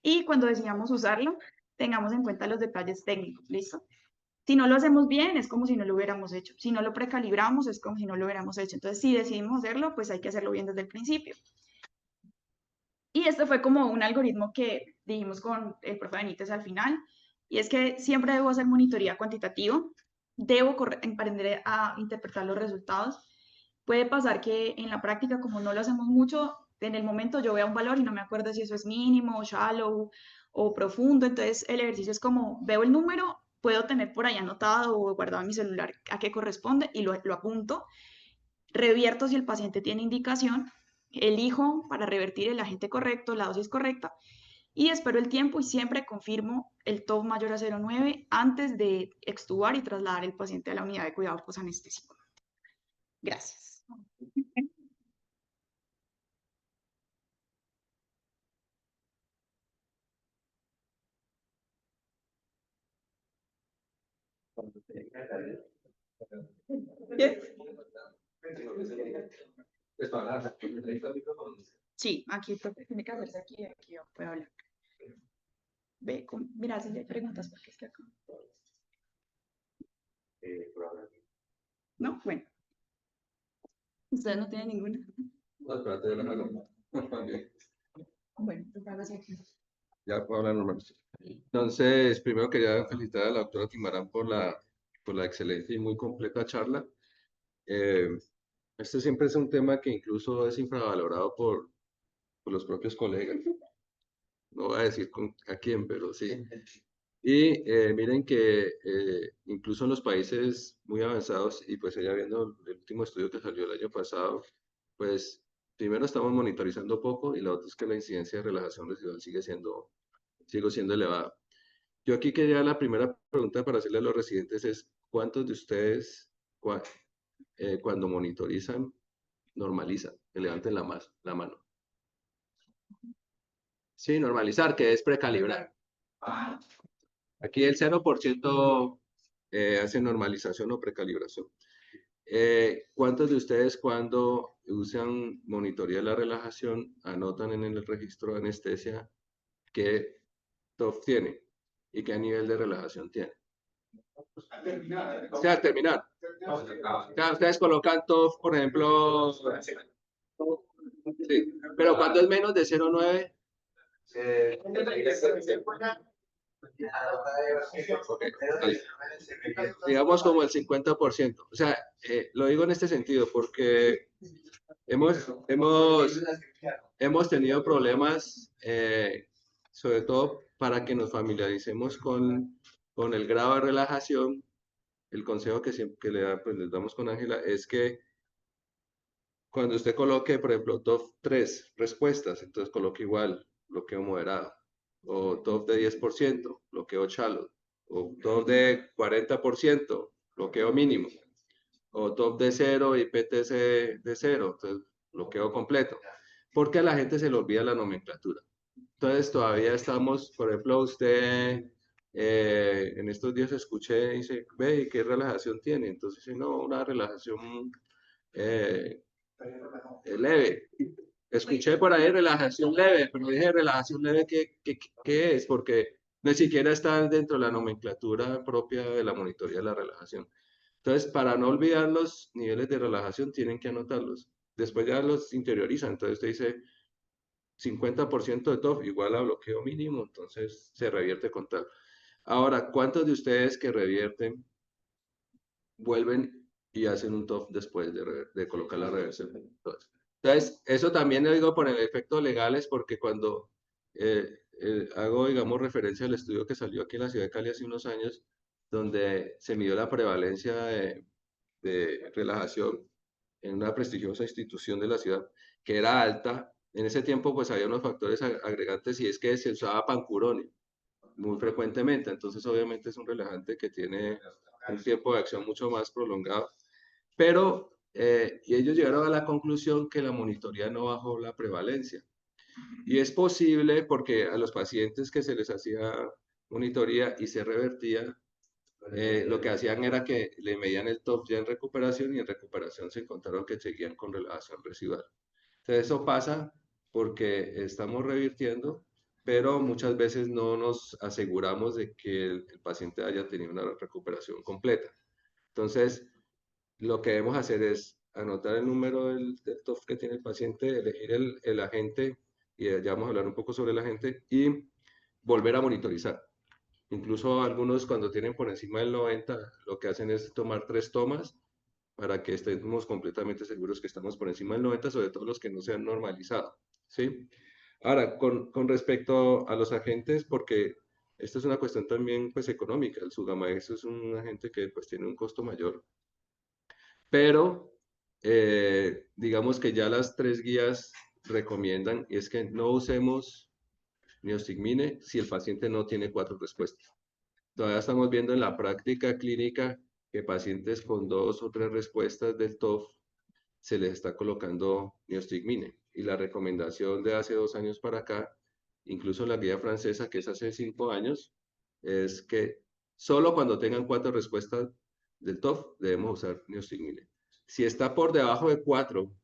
y cuando decidamos usarlo, tengamos en cuenta los detalles técnicos, ¿listo? Si no lo hacemos bien, es como si no lo hubiéramos hecho. Si no lo precalibramos, es como si no lo hubiéramos hecho. Entonces, si decidimos hacerlo, pues hay que hacerlo bien desde el principio. Y esto fue como un algoritmo que dijimos con el profe Benítez al final, y es que siempre debo hacer monitoría cuantitativa, debo aprender a interpretar los resultados. Puede pasar que en la práctica, como no lo hacemos mucho, en el momento yo vea un valor y no me acuerdo si eso es mínimo, shallow o profundo, entonces el ejercicio es como veo el número, puedo tener por ahí anotado o guardado en mi celular a qué corresponde y lo apunto, revierto si el paciente tiene indicación, elijo para revertir el agente correcto, la dosis correcta, y espero el tiempo y siempre confirmo el TOF mayor a 0,9 antes de extubar y trasladar el paciente a la unidad de cuidado posanestésico. Gracias. Sí, aquí tiene que hacerse aquí yo puedo hablar. Ve, mira, si le preguntas, porque es que acá. No, bueno. Ustedes no tienen ninguna. No, espérate, yo la hago. Bueno, pues hágase aquí. Ya puedo hablar normal. Entonces, primero quería felicitar a la doctora Timarán por la excelente y muy completa charla. Eh, este siempre es un tema que incluso es infravalorado por los propios colegas. No voy a decir a quién, pero sí. Y miren que incluso en los países muy avanzados, y pues ya viendo el último estudio que salió el año pasado, pues primero estamos monitorizando poco y la otra es que la incidencia de relajación residual sigue siendo elevada. Yo aquí quería la primera pregunta para hacerle a los residentes es, ¿cuántos de ustedes cuando monitorizan normalizan? Que levanten la mano. Sí, normalizar, que es precalibrar. Aquí el 0% hace normalización o precalibración. ¿Cuántos de ustedes cuando usan monitoría de la relajación anotan en el registro de anestesia qué TOF tiene y qué nivel de relajación tiene? O sea, al terminar. O sea, ustedes colocan TOF, por ejemplo, sí, pero cuando es menos de 0,9, okay, digamos como el 50%. O sea, lo digo en este sentido porque hemos tenido problemas, sobre todo para que nos familiaricemos con el grado de relajación. El consejo que pues, les damos con Ángela es que cuando usted coloque, por ejemplo, top 3 respuestas, entonces coloque igual bloqueo moderado, o top de 10%, bloqueo shallow, o top de 40%, bloqueo mínimo, o top de 0 y PTC de 0, entonces bloqueo completo, porque a la gente se le olvida la nomenclatura. Entonces todavía estamos, por ejemplo, usted en estos días escuché, dice, ve, ¿qué relajación tiene? Entonces dice, no, una relajación eh, leve. Escuché por ahí relajación leve, pero dije relajación leve, ¿qué es? Porque ni siquiera está dentro de la nomenclatura propia de la monitoría de la relajación. Entonces, para no olvidar los niveles de relajación, tienen que anotarlos. Después ya los interiorizan. Entonces usted dice 50% de TOF igual a bloqueo mínimo, entonces se revierte con tal. Ahora, ¿cuántos de ustedes que revierten vuelven y hacen un TOF después de colocar la reversión? Entonces, eso también lo digo por el efecto legales, porque cuando hago, digamos, referencia al estudio que salió aquí en la ciudad de Cali hace unos años, donde se midió la prevalencia de relajación en una prestigiosa institución de la ciudad, que era alta. En ese tiempo, pues había unos factores agregantes y es que se usaba pancuronio muy frecuentemente. Entonces, obviamente es un relajante que tiene un tiempo de acción mucho más prolongado. Pero, y ellos llegaron a la conclusión que la monitoría no bajó la prevalencia. Y es posible porque a los pacientes que se les hacía monitoría y se revertía, lo que hacían era que le medían el TOF ya en recuperación y en recuperación se encontraron que seguían con relajación residual. Entonces eso pasa porque estamos revirtiendo, pero muchas veces no nos aseguramos de que el paciente haya tenido una recuperación completa. Entonces, lo que debemos hacer es anotar el número del TOF que tiene el paciente, elegir el agente, y ya vamos a hablar un poco sobre el agente, y volver a monitorizar. Incluso algunos cuando tienen por encima del 90, lo que hacen es tomar 3 tomas para que estemos completamente seguros que estamos por encima del 90, sobre todo los que no se han normalizado, ¿sí? Ahora, con respecto a los agentes, porque esta es una cuestión también pues económica, el Sugamax es un agente que pues tiene un costo mayor, pero digamos que ya las 3 guías recomiendan es que no usemos neostigmine si el paciente no tiene 4 respuestas. Todavía estamos viendo en la práctica clínica que pacientes con 2 o 3 respuestas del TOF se les está colocando neostigmine. Y la recomendación de hace 2 años para acá, incluso la guía francesa, que es hace 5 años, es que solo cuando tengan 4 respuestas del TOF debemos usar neostigmine. Si está por debajo de 4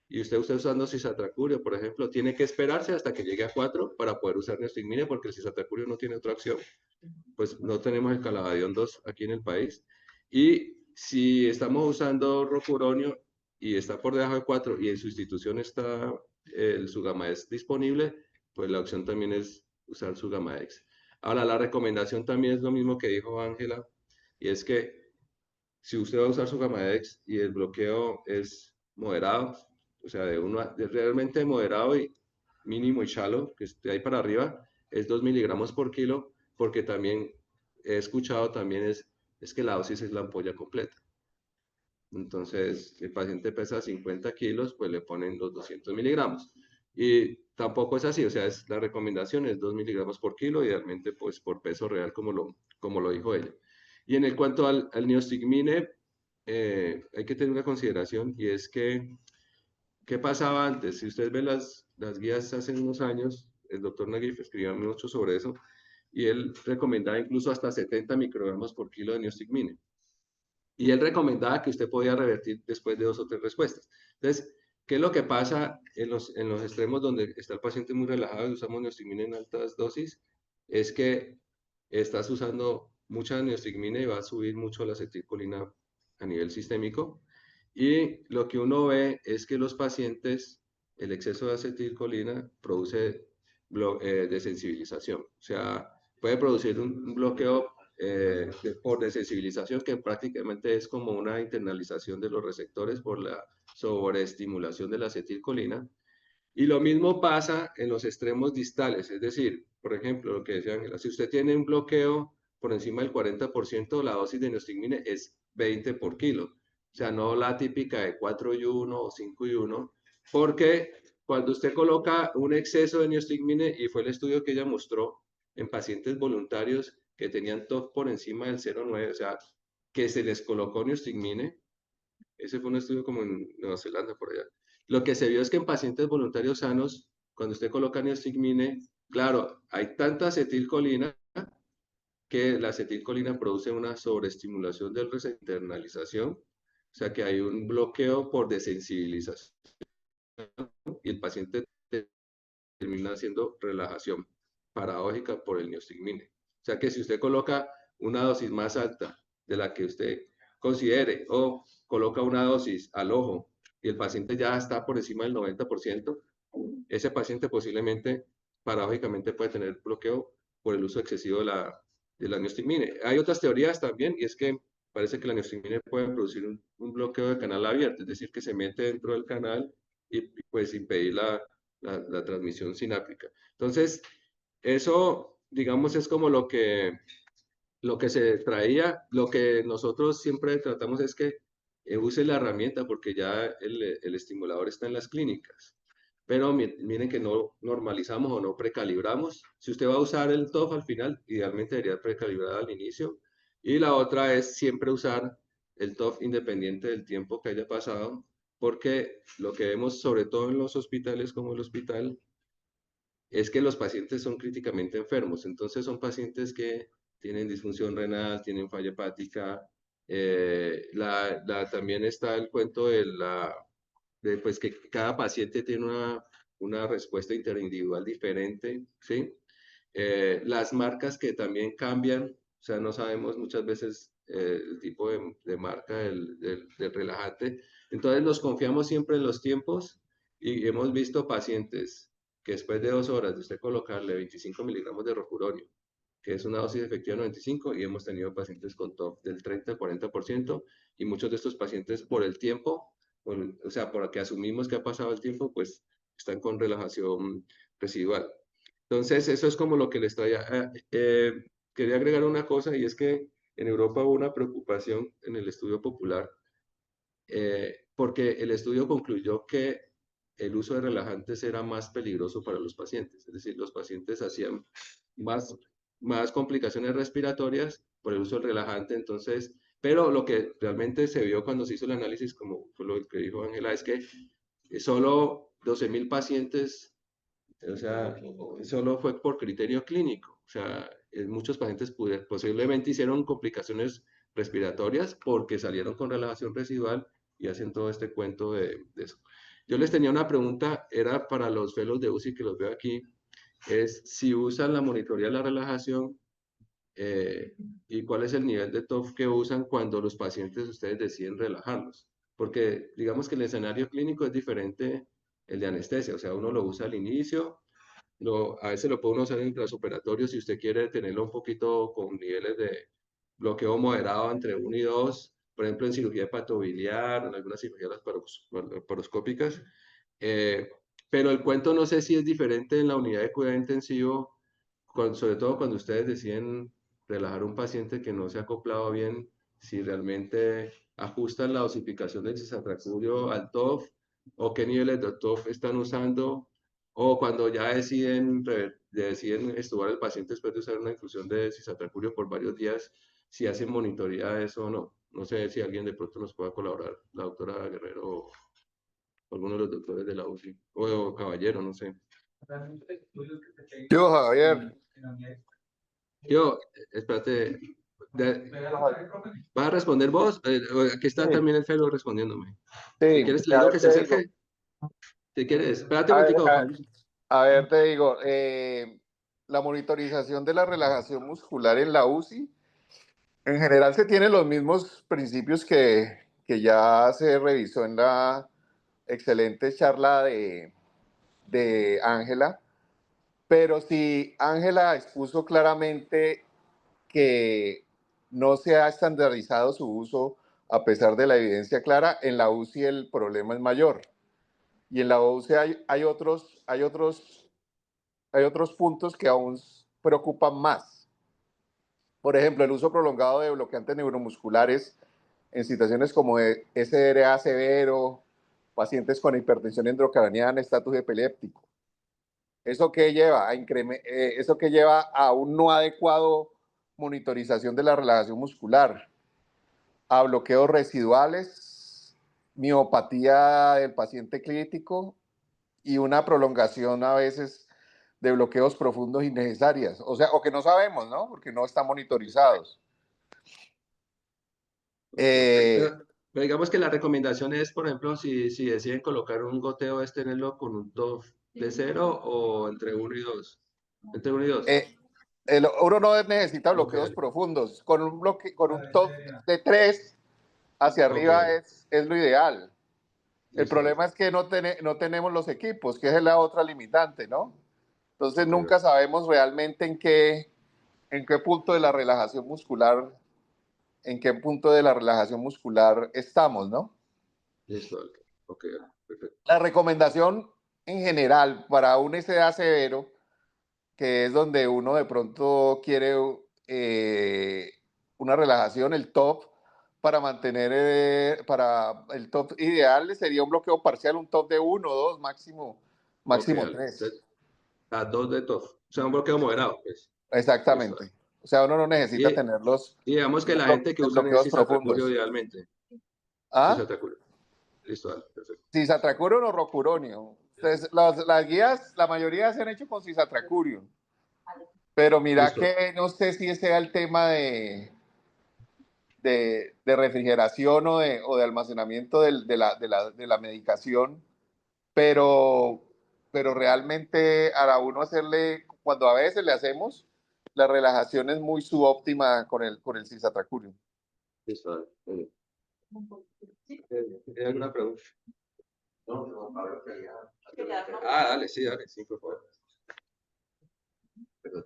y usted está usando cisatracurio, por ejemplo, tiene que esperarse hasta que llegue a 4 para poder usar neostigmine porque el cisatracurio no tiene otra opción. Pues no tenemos el Calavadión 2 aquí en el país. Y si estamos usando rocuronio y está por debajo de 4 y en su institución está el Sugamax disponible, pues la opción también es usar Sugamax. Ahora, la recomendación también es lo mismo que dijo Ángela, y es que si usted va a usar Sugamax y el bloqueo es moderado, o sea, de realmente moderado y mínimo y shallow, que esté ahí para arriba, es 2 miligramos por kilo, porque también he escuchado también es que la dosis es la ampolla completa. Entonces, el paciente pesa 50 kilos, pues le ponen los 200 miligramos. Y tampoco es así, o sea, la recomendación es 2 miligramos por kilo, idealmente pues por peso real, como lo dijo ella. Y en el cuanto al neostigmine, hay que tener una consideración y es que, ¿qué pasaba antes? Si ustedes ven las guías hace unos años, el doctor Naguif escribía mucho sobre eso y él recomendaba incluso hasta 70 microgramos por kilo de neostigmine. Y él recomendaba que usted podía revertir después de 2 o 3 respuestas. Entonces, ¿qué es lo que pasa en los extremos donde está el paciente muy relajado y usamos neostigmina en altas dosis? Es que estás usando mucha neostigmina y va a subir mucho la acetilcolina a nivel sistémico. Y lo que uno ve es que los pacientes, el exceso de acetilcolina produce desensibilización. O sea, puede producir un bloqueo por desensibilización, que prácticamente es como una internalización de los receptores por la sobreestimulación de la acetilcolina. Y lo mismo pasa en los extremos distales, es decir, por ejemplo, lo que decía Ángela, si usted tiene un bloqueo por encima del 40%, la dosis de neostigmine es 20 por kilo. O sea, no la típica de 4 y 1 o 5 y 1, porque cuando usted coloca un exceso de neostigmine, y fue el estudio que ella mostró en pacientes voluntarios que tenían TOF por encima del 0,9, o sea, que se les colocó neostigmine, ese fue un estudio como en Nueva Zelanda, por allá. Lo que se vio es que en pacientes voluntarios sanos, cuando usted coloca neostigmine, claro, hay tanta acetilcolina que la acetilcolina produce una sobreestimulación del receptor de internalización, o sea que hay un bloqueo por desensibilización y el paciente termina haciendo relajación paradójica por el neostigmine. O sea que si usted coloca una dosis más alta de la que usted considere o coloca una dosis al ojo y el paciente ya está por encima del 90%, ese paciente posiblemente paradójicamente puede tener bloqueo por el uso excesivo de la neostigmine. Hay otras teorías también, y es que parece que la neostigmine puede producir un bloqueo de canal abierto, es decir, que se mete dentro del canal y pues impedir la transmisión sináptica. Entonces, eso, digamos, es como lo que se traía. Lo que nosotros siempre tratamos es que use la herramienta porque ya el estimulador está en las clínicas. Pero miren que no normalizamos o no precalibramos. Si usted va a usar el TOF al final, idealmente debería precalibrar al inicio. Y la otra es siempre usar el TOF independiente del tiempo que haya pasado, porque lo que vemos sobre todo en los hospitales como el hospital es que los pacientes son críticamente enfermos. Entonces son pacientes que tienen disfunción renal, tienen falla hepática. También está el cuento de pues que cada paciente tiene una respuesta interindividual diferente, ¿sí? Las marcas que también cambian, o sea, no sabemos muchas veces el tipo de marca del relajante. Entonces nos confiamos siempre en los tiempos y hemos visto pacientes que después de 2 horas de usted colocarle 25 miligramos de rocuronio, que es una dosis efectiva de 95, y hemos tenido pacientes con TOF del 30 al 40%, y muchos de estos pacientes por el tiempo, o sea, por lo que asumimos que ha pasado el tiempo, pues están con relajación residual. Entonces, eso es como lo que les traía. Quería agregar una cosa, y es que en Europa hubo una preocupación en el estudio popular, porque el estudio concluyó que el uso de relajantes era más peligroso para los pacientes, es decir, los pacientes hacían más, más complicaciones respiratorias por el uso del relajante. Entonces, pero lo que realmente se vio cuando se hizo el análisis, como fue lo que dijo Ángela, es que solo 12.000 pacientes, o sea, solo fue por criterio clínico. O sea, muchos pacientes posiblemente hicieron complicaciones respiratorias porque salieron con relajación residual y hacen todo este cuento de eso. Yo les tenía una pregunta, era para los fellows de UCI que los veo aquí, es si usan la monitoría de la relajación, y cuál es el nivel de TOF que usan cuando los pacientes ustedes deciden relajarlos. Porque digamos que el escenario clínico es diferente el de anestesia, o sea, uno lo usa al inicio, a veces lo puede uno usar en el transoperatorio si usted quiere tenerlo un poquito con niveles de bloqueo moderado entre 1 y 2, por ejemplo en cirugía hepatobiliar, en algunas cirugías laparoscópicas. Eh, pero el cuento no sé si es diferente en la unidad de cuidado intensivo, sobre todo cuando ustedes deciden relajar un paciente que no se ha acoplado bien, si realmente ajustan la dosificación del cisatracurio al TOF, o qué niveles de TOF están usando, o cuando ya deciden estudiar el paciente después de usar una infusión de cisatracurio por varios días, si hacen monitoría de eso o no. No sé si alguien de pronto nos pueda colaborar, la doctora Guerrero o alguno de los doctores de la UCI, o Caballero, no sé. Yo, Javier. Yo, espérate, ¿vas a responder vos? Aquí está Sí, también el fellow respondiéndome. Si sí, quieres, le a digo ver que se te digo, acerque. Si quieres, espérate a un ver, momentico, Juan. a ver, te digo, la monitorización de la relajación muscular en la UCI, en general se tienen los mismos principios que ya se revisó en la excelente charla de Ángela, pero sí, Ángela expuso claramente que no se ha estandarizado su uso a pesar de la evidencia clara. En la UCI el problema es mayor. Y en la UCI hay otros puntos que aún preocupan más. Por ejemplo, el uso prolongado de bloqueantes neuromusculares en situaciones como SDRA severo, pacientes con hipertensión endocraniana, estatus epiléptico. ¿Eso qué lleva? Eso que lleva a un no adecuado monitorización de la relajación muscular, a bloqueos residuales, miopatía del paciente crítico y una prolongación a veces de bloqueos profundos innecesarias, o sea, o que no sabemos, ¿no? Porque no están monitorizados. Pero digamos que la recomendación es, por ejemplo, si deciden colocar un goteo, es tenerlo con un TOF de 0 o entre 1 y 2. Entre 1 y 2. Uno no necesita bloqueos Ok. profundos. Con un top de 3 hacia arriba Ok. es lo ideal. El Listo. problema es que no tenemos los equipos, que es la otra limitante, ¿no? Entonces Ok, nunca sabemos realmente en qué punto de la relajación muscular, estamos, ¿no? listo. Ok, perfecto. La recomendación en general para un SA severo, que es donde uno de pronto quiere una relajación, el top, para el top ideal sería un bloqueo parcial, un top de 1, 2, máximo Ok, 3. a 2 de TOF. O sea, un bloqueo moderado, pues. Listo. Exactamente. O sea, uno no necesita Y, tener y digamos que la gente que usa es bloqueos cisatracurio profundos. idealmente. ¿Ah? Cisatracurio. Listo, dale, perfecto. Cisatracurium o rocuronium. Entonces, las guías, la mayoría se han hecho con cisatracurium. Pero mira Listo. que no sé si ese sea el tema de refrigeración o de almacenamiento de la medicación, pero, pero realmente a uno hacerle, cuando a veces le hacemos, la relajación es muy subóptima con el cisatracurium. Listo, dale. ¿Hay alguna pregunta? No, no, Pablo quería hacer Quería dar una una Dale, sí, por favor. Perdón.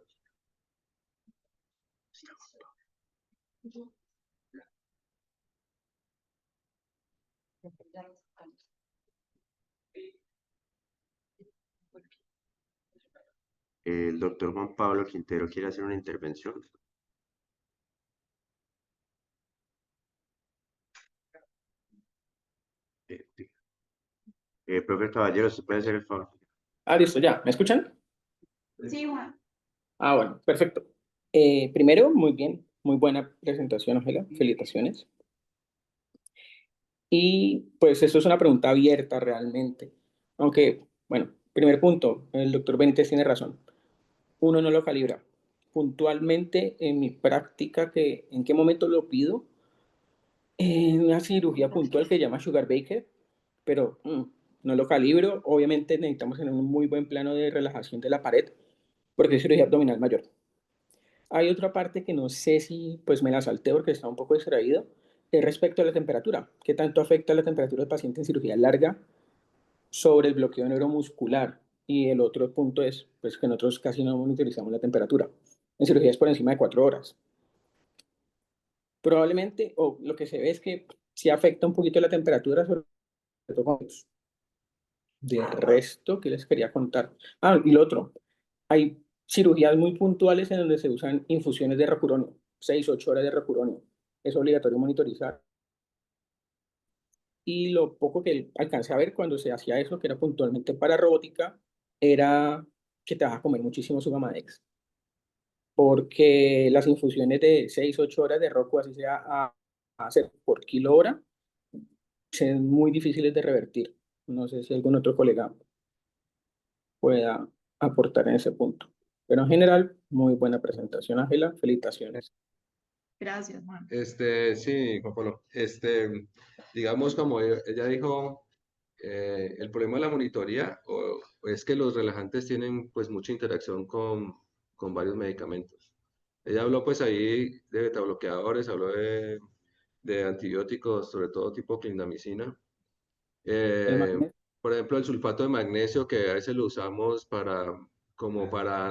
El doctor Juan Pablo Quintero quiere hacer una intervención. Eh, profe Caballero, ¿se puede hacer el favor? Ah, listo, ya. ¿Me escuchan? Sí, Juan. Ah, bueno, perfecto. Primero, muy bien, muy buena presentación, Ángela. Felicitaciones. Y pues eso es una pregunta abierta realmente. Aunque, bueno, primer punto, el doctor Benítez tiene razón. Uno no lo calibra. Puntualmente, en mi práctica, ¿en qué momento lo pido? En una cirugía puntual que se llama Sugar Baker, pero no lo calibro. Obviamente necesitamos tener un muy buen plano de relajación de la pared, porque es cirugía abdominal mayor. Hay otra parte que no sé si pues me la salté porque estaba un poco distraído, es respecto a la temperatura. ¿Qué tanto afecta la temperatura del paciente en cirugía larga sobre el bloqueo neuromuscular? Y el otro punto es pues, que nosotros casi no monitorizamos la temperatura. En cirugías por encima de 4 horas. Probablemente, o lo que se ve es que sí afecta un poquito la temperatura, sobre todo con los. De resto, ¿qué les quería contar? Ah, y lo otro, hay cirugías muy puntuales en donde se usan infusiones de racuronio, 6, 8 horas de racuronio. Es obligatorio monitorizar. Y lo poco que alcancé a ver cuando se hacía eso, que era puntualmente para robótica, era que te vas a comer muchísimo su Gamadex. Porque las infusiones de 6, 8 horas de Roku, así sea a hacer por kilo hora, son muy difíciles de revertir. No sé si algún otro colega pueda aportar en ese punto. Pero en general, muy buena presentación, Ángela. Felicitaciones. Gracias, Juan. Sí, Juan Pablo. Digamos, como ella dijo, el problema de la monitoría o es que los relajantes tienen pues mucha interacción con varios medicamentos. Ella habló pues ahí de betabloqueadores, habló de antibióticos, sobre todo tipo clindamicina. El Eh, magnesio. por ejemplo, el sulfato de magnesio, que a veces lo usamos como para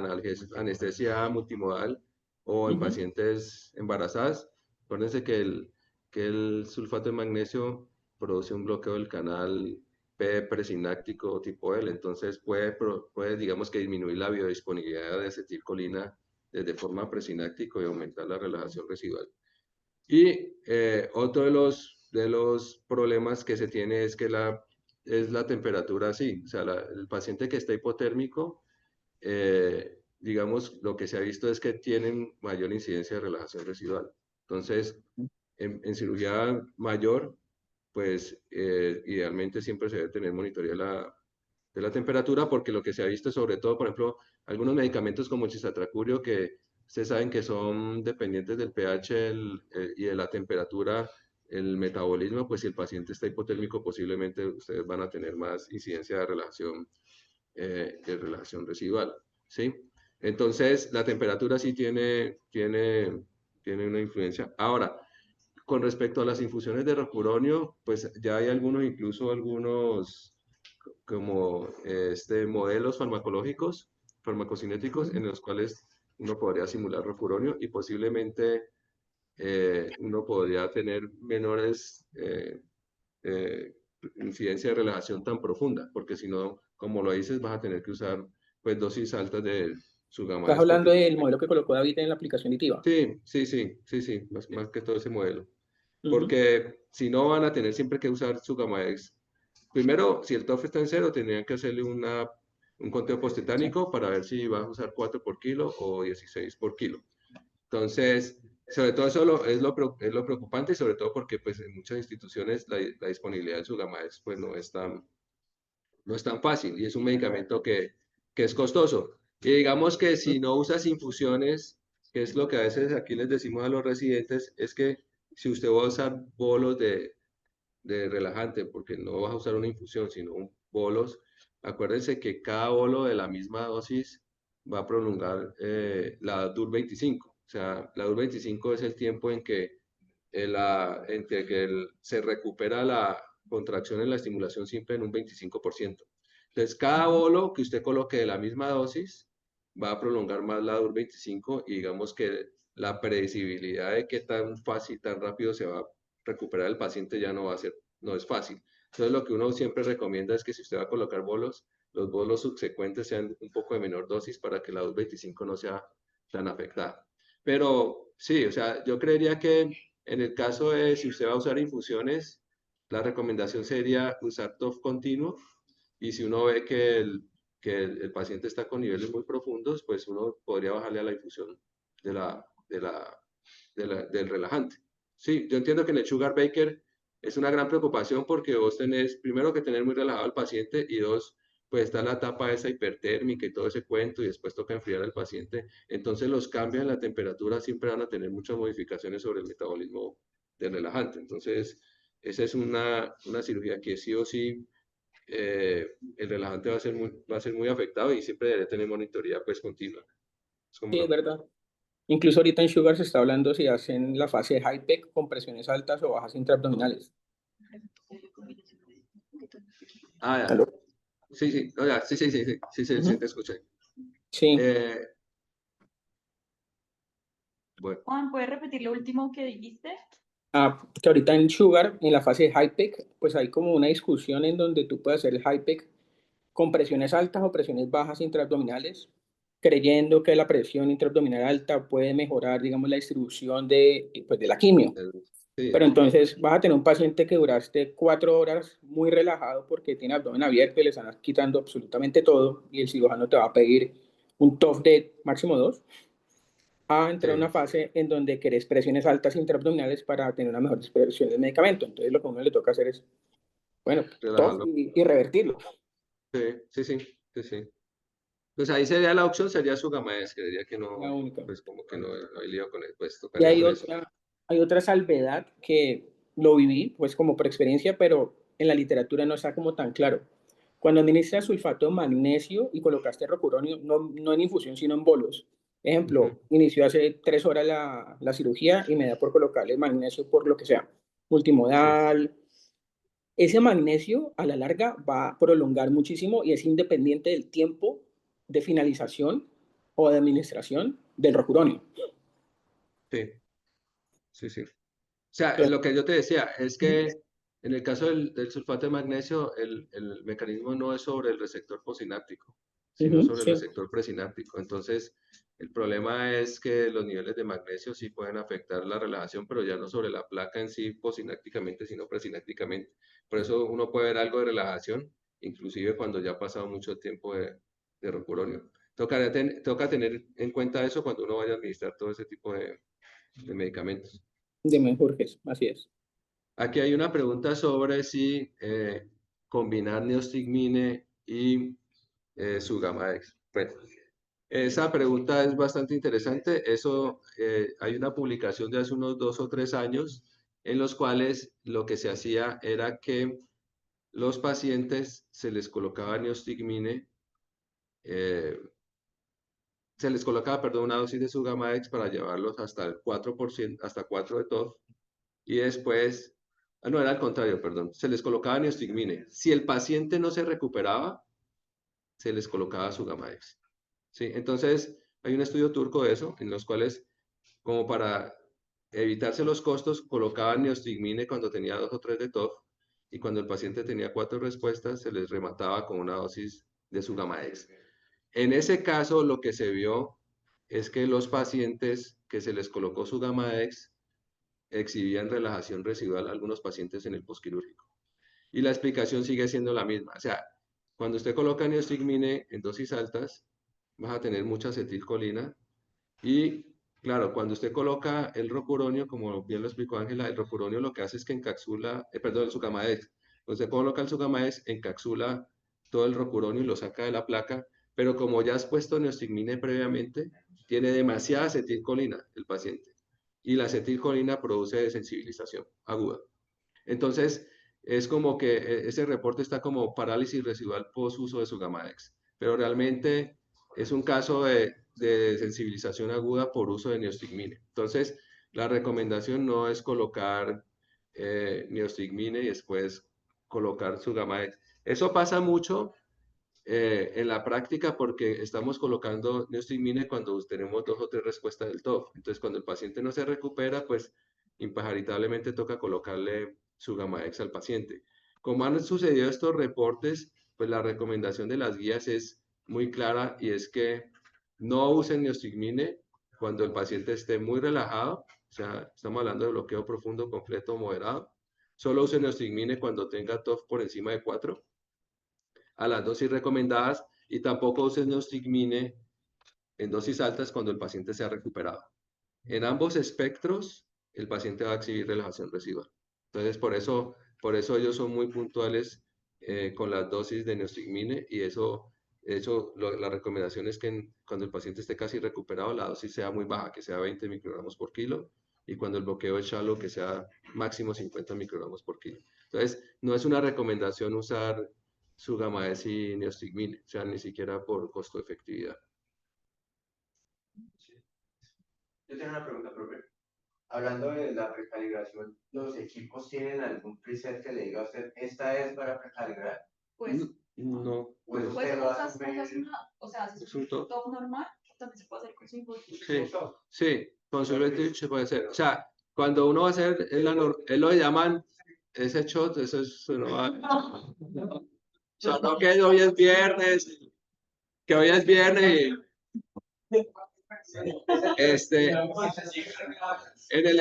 anestesia multimodal o en Ujú. pacientes embarazadas. Acuérdense que el sulfato de magnesio produce un bloqueo del canal P presináptico tipo L, entonces puede, digamos que disminuir la biodisponibilidad de acetilcolina desde forma presináptico y aumentar la relajación residual. Y otro de los problemas que se tiene es que es la temperatura, sí. O sea, el paciente que está hipotérmico, digamos, lo que se ha visto es que tienen mayor incidencia de relajación residual. Entonces, en cirugía mayor, pues idealmente siempre se debe tener monitoreo de la temperatura, porque lo que se ha visto, sobre todo, por ejemplo, algunos medicamentos como el cisatracurio, que ustedes saben que son dependientes del pH y de la temperatura, el metabolismo, pues si el paciente está hipotérmico, posiblemente ustedes van a tener más incidencia de relajación residual, ¿sí? Entonces, la temperatura sí tiene una influencia. Ahora, con respecto a las infusiones de rocuronio, pues ya hay incluso algunos como modelos farmacológicos, farmacocinéticos, en los cuales uno podría simular rocuronio y posiblemente uno podría tener menores incidencia de relajación tan profunda, porque si no, como lo dices, vas a tener que usar pues dosis altas de Estás Sugamax, porque hablando del modelo que colocó David en la aplicación aditiva. sí, más que todo ese modelo. Ujú. Porque si no van a tener siempre que usar Sugamax. Primero, si el TOF está en cero, tendrían que hacerle un conteo postetánico para ver si vas a usar 4 por kilo o 16 por kilo. Entonces, sobre todo eso es lo preocupante, y sobre todo porque pues, en muchas instituciones la disponibilidad de Sugamax pues, no es tan fácil y es un medicamento que es costoso. Y digamos que si no usas infusiones, que es lo que a veces aquí les decimos a los residentes, es que si usted va a usar bolos de relajante, porque no vas a usar una infusión, sino bolos, acuérdense que cada bolo de la misma dosis va a prolongar la DUR 25. O sea, la DUR 25 es el tiempo en que se recupera la contracción en la estimulación simple en un 25%. Entonces, cada bolo que usted coloque de la misma dosis va a prolongar más la DUR 25 y digamos que la predecibilidad de qué tan fácil, tan rápido se va a recuperar el paciente ya no es fácil. Entonces, lo que uno siempre recomienda es que si usted va a colocar bolos, los bolos subsecuentes sean un poco de menor dosis para que la DUR 25 no sea tan afectada. Pero sí, o sea, yo creería que en el caso de si usted va a usar infusiones, la recomendación sería usar TOF continuo y si uno ve que el paciente está con niveles muy profundos, pues uno podría bajarle a la infusión de del relajante. Sí, yo entiendo que en el Sugar Baker es una gran preocupación porque vos tenés primero que tener muy relajado al paciente y dos, pues está la etapa esa hipertérmica y todo ese cuento y después toca enfriar al paciente. Entonces los cambios en la temperatura siempre van a tener muchas modificaciones sobre el metabolismo del relajante. Entonces, esa es una cirugía que sí o sí el relajante va a ser muy afectado y siempre debe tener monitoría pues continua. Es como Sí, es verdad. Incluso ahorita en Sugar se está hablando si hacen la fase de high-pec con presiones altas o bajas intraabdominales. ya. ¿Aló? Sí, no, ya, sí, te escuché. Sí. Bueno, Juan, ¿puedes repetir lo último que dijiste? Que ahorita en Sugar, en la fase de high-pec, pues hay como una discusión en donde tú puedes hacer el high-pec con presiones altas o presiones bajas intraabdominales, creyendo que la presión intraabdominal alta puede mejorar, digamos, la distribución pues, de la quimio. sí, Pero entonces vas a tener un paciente que duraste 4 horas muy relajado porque tiene abdomen abierto y le están quitando absolutamente todo y el cirujano te va a pedir un TOF de máximo 2 a entrar a sí, una fase en donde querés presiones altas intraabdominales para tener una mejor dispersión del medicamento. Entonces lo que a uno le toca hacer es, bueno, TOF relajarlo. y revertirlo. Sí. Pues ahí sería la opción, sería su gama S, creería que La no, única. pues como que no hay lío con él, pues Y tocaría con eso. hay otra salvedad que lo viví, pues como por experiencia, pero en la literatura no está como tan claro. Cuando administras sulfato de magnesio y colocaste rocuronio, no en infusión, sino en bolos. Ejemplo, inició hace 3 horas la cirugía y me da por colocarle magnesio por lo que sea, Sí, multimodal. Ese magnesio a la larga va a prolongar muchísimo y es independiente del tiempo de finalización o de administración del rocuronio. sí. O sea, lo que yo te decía es que en el caso del sulfato de magnesio, el mecanismo no es sobre el receptor posináptico, sino sobre el Sí. receptor presináptico. Entonces, el problema es que los niveles de magnesio sí pueden afectar la relajación, pero ya no sobre la placa en sí posinápticamente, sino presinápticamente. Por eso uno puede ver algo de relajación, inclusive cuando ya ha pasado mucho tiempo de rocuronio. Toca tener en cuenta eso cuando uno vaya a administrar todo ese tipo de medicamentos. De menjurjes, así es. Aquí hay una pregunta sobre si combinar neostigmine y Sugamax. Bueno, Esa pregunta es bastante interesante. Eso, hay una publicación de hace unos 2 o 3 años en los cuales lo que se hacía era que los pacientes se les colocaba neostigmine, se les colocaba, perdón, una dosis de Sugamax para llevarlos hasta el 4%, hasta 4 de TOF, y después, no, era al contrario, perdón, se les colocaba neostigmine. Si el paciente no se recuperaba, se les colocaba Sugamax. ¿Sí? Entonces, hay un estudio turco de eso, en los cuales, como para evitarse los costos, colocaban neostigmine cuando tenía 2 o 3 de TOF, y cuando el paciente tenía 4 respuestas, se les remataba con una dosis de Sugamax. En ese caso, lo que se vio es que los pacientes que se les colocó Sugamax exhibían relajación residual, algunos pacientes en el posquirúrgico. Y la explicación sigue siendo la misma. O sea, cuando usted coloca neostigmine en dosis altas, vas a tener mucha acetilcolina. Y claro, cuando usted coloca el rocuronio, como bien lo explicó Ángela, el rocuronio lo que hace es que encapsula, perdón, el Sugamax. Cuando usted coloca el Sugamax, encapsula todo el rocuronio y lo saca de la placa. Pero como ya has puesto neostigmine previamente, tiene demasiada acetilcolina el paciente. Y la acetilcolina produce desensibilización aguda. Entonces, es como que ese reporte está como parálisis residual post uso de Sugamax, pero realmente es un caso de sensibilización aguda por uso de neostigmine. Entonces, la recomendación no es colocar neostigmine y después colocar Sugamax. Eso pasa mucho en la práctica porque estamos colocando neostigmine cuando tenemos 2 o 3 respuestas del TOF. Entonces, cuando el paciente no se recupera, pues impaaritablemente toca colocarle Sugamax al paciente. Como han sucedido estos reportes, pues la recomendación de las guías es muy clara y es que no usen neostigmine cuando el paciente esté muy relajado, o sea, estamos hablando de bloqueo profundo, completo o moderado. Solo usen neostigmine cuando tenga TOF por encima de 4 a las dosis recomendadas y tampoco usen neostigmine en dosis altas cuando el paciente se ha recuperado. En ambos espectros, el paciente va a exhibir relajación residual. Entonces, por eso ellos son muy puntuales con las dosis de neostigmine y la recomendación es que cuando el paciente esté casi recuperado, la dosis sea muy baja, que sea 20 microgramos por kilo, y cuando el bloqueo es shallow, que sea máximo 50 microgramos por kilo. Entonces, no es una recomendación usar Sugamax y neostigmine, o sea, ni siquiera por costo-efectividad. Yo tengo una pregunta, profe. Hablando de la precalibración, ¿los equipos tienen algún preset que le diga a usted, esta es para precalibrar? Pues, No, Pues pues, usted lo usas asume. una, o sea, haces es un un top. top normal, también se puede hacer con single Sí, Eso. sí, con Solveig se puede hacer. O sea, cuando uno va a hacer, él lo llaman ese shot, eso es, uno va, o sea, no que hoy es viernes, que hoy es viernes y en el,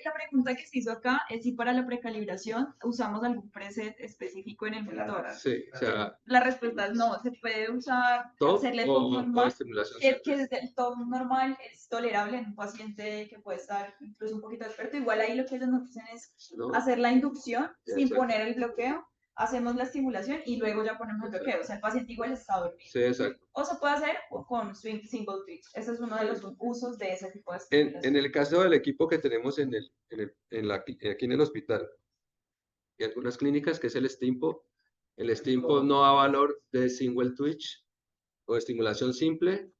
La pregunta que se hizo acá es si para la precalibración usamos algún preset específico en el monitor. sí, o sea, La respuesta es no, se puede usar, top hacerle o top normal, estimulación que simple. desde el top normal es tolerable en un paciente que puede estar incluso un poquito experto. Igual ahí lo que ellos nos dicen es ¿No? hacer la inducción sin Exacto. poner el bloqueo, hacemos la estimulación y luego ya ponemos el bloqueo. O sea, el paciente igual está dormido. Sí, exacto. O se puede hacer con swing single twitch. Ese es uno de los usos de ese tipo de En estimulación. el caso del equipo que tenemos aquí en el hospital y algunas clínicas, que es el Stimpo no da valor de single twitch o estimulación simple,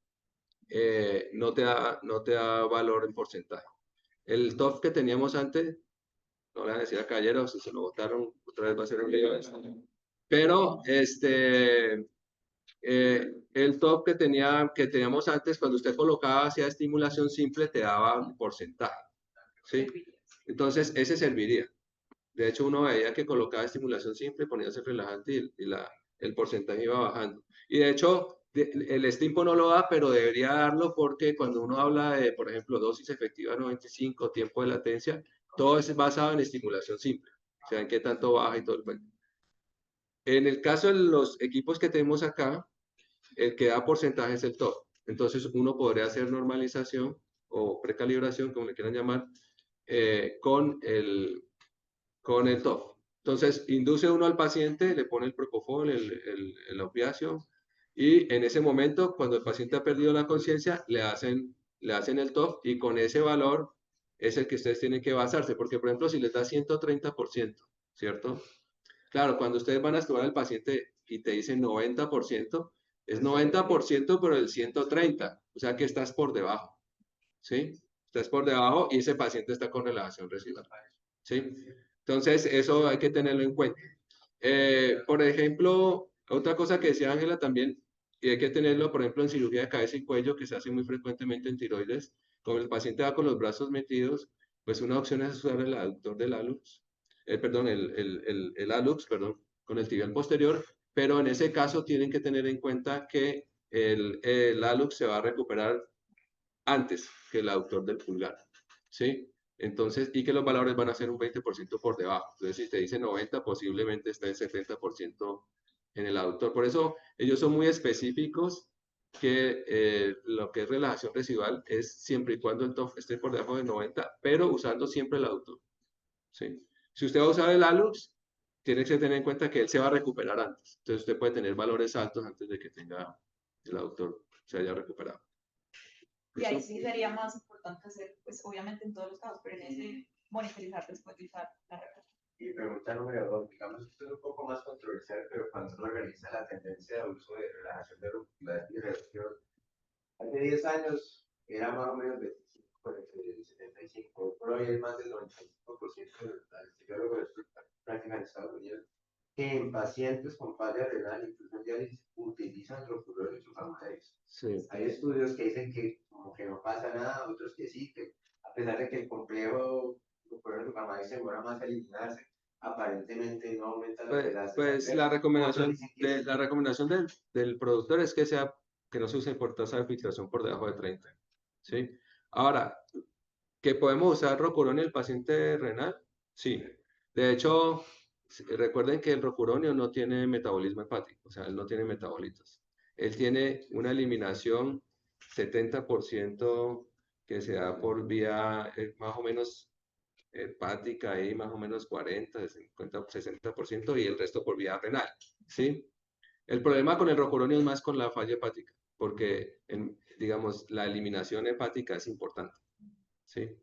no te da valor en porcentaje. El TOF que teníamos antes, no le voy a decir a caballeros, si se lo botaron, otra vez va a ser un lío. Pero el TOF que teníamos antes, cuando usted colocaba hacia estimulación simple, te daba un porcentaje. ¿Sí? Entonces, ese serviría. De hecho, uno veía que colocaba estimulación simple, ponía ese relajante y el porcentaje iba bajando. Y de hecho, el Stimpo no lo da, pero debería darlo porque cuando uno habla de, por ejemplo, dosis efectiva 95, tiempo de latencia, todo es basado en estimulación simple. O sea, en qué tanto baja y todo el cuento. En el caso de los equipos que tenemos acá, el que da porcentaje es el TOF. Entonces, uno podría hacer normalización o precalibración, como le quieran llamar, con el TOF. Entonces, induce uno al paciente, le pone el propofol, el opiáceo, Y en ese momento, cuando el paciente ha perdido la conciencia, le hacen el TOF y con ese valor es el que ustedes tienen que basarse, porque por ejemplo, si les da 130%, ¿cierto? Claro, cuando ustedes van a estudiar al paciente y te dicen 90%, es 90% pero el 130, o sea que estás por debajo, ¿sí? Estás por debajo y ese paciente está con relajación residual, ¿sí? Entonces, eso hay que tenerlo en cuenta. Por ejemplo, otra cosa que decía Ángela también, y hay que tenerlo, por ejemplo, en cirugía de cabeza y cuello, que se hace muy frecuentemente en tiroides, como el paciente va con los brazos metidos, pues una opción es usar el aductor del hallux, perdón, el hallux, perdón, con el tibial posterior, pero en ese caso tienen que tener en cuenta que el hallux se va a recuperar antes que el aductor del pulgar, ¿sí? Entonces, y que los valores van a ser un 20% por debajo. Entonces, si te dice 90, posiblemente está en 70% en el aductor. Por eso, ellos son muy específicos que lo que es relajación residual es siempre y cuando el TOF esté por debajo de 90, pero usando siempre el aductor, ¿sí? Si usted va a usar el hallux, tiene que tener en cuenta que él se va a recuperar antes. Entonces, usted puede tener valores altos antes de que tenga el aductor se haya recuperado. Y ahí sí sería más importante hacer, pues obviamente en todos los casos, pero en ese monitorizar después de usar la relajación. Y pregunta número 2, digamos que esto es un poco más controversial, pero cuando uno realiza la tendencia de uso de relajación de muscular y reacción, hace 10 años era más o menos 25, por el 75, por hoy es más del 95% de los anestesiólogos de prácticas en Estados Unidos, que en pacientes con falla renal, incluso en diálisis, utilizan rocuron y sulfamadex. Sí. Hay estudios que dicen que como que no pasa nada, otros que sí, que a pesar de que el complejo rocuron y sulfamadex se demora más a eliminarse, aparentemente no aumenta los desastres. Pues la recomendación del productor es que no se use por tasa de filtración por debajo de 30, ¿sí? Ahora, ¿que podemos usar rocurón en el paciente renal? Sí. De hecho, recuerden que el rocuronio no tiene metabolismo hepático, o sea, él no tiene metabolitos. Él tiene una eliminación 70% que se da por vía más o menos hepática, ahí más o menos 40, 50, 60% y el resto por vía renal, ¿sí? El problema con el rocuronio es más con la falla hepática, porque, digamos, la eliminación hepática es importante, ¿sí?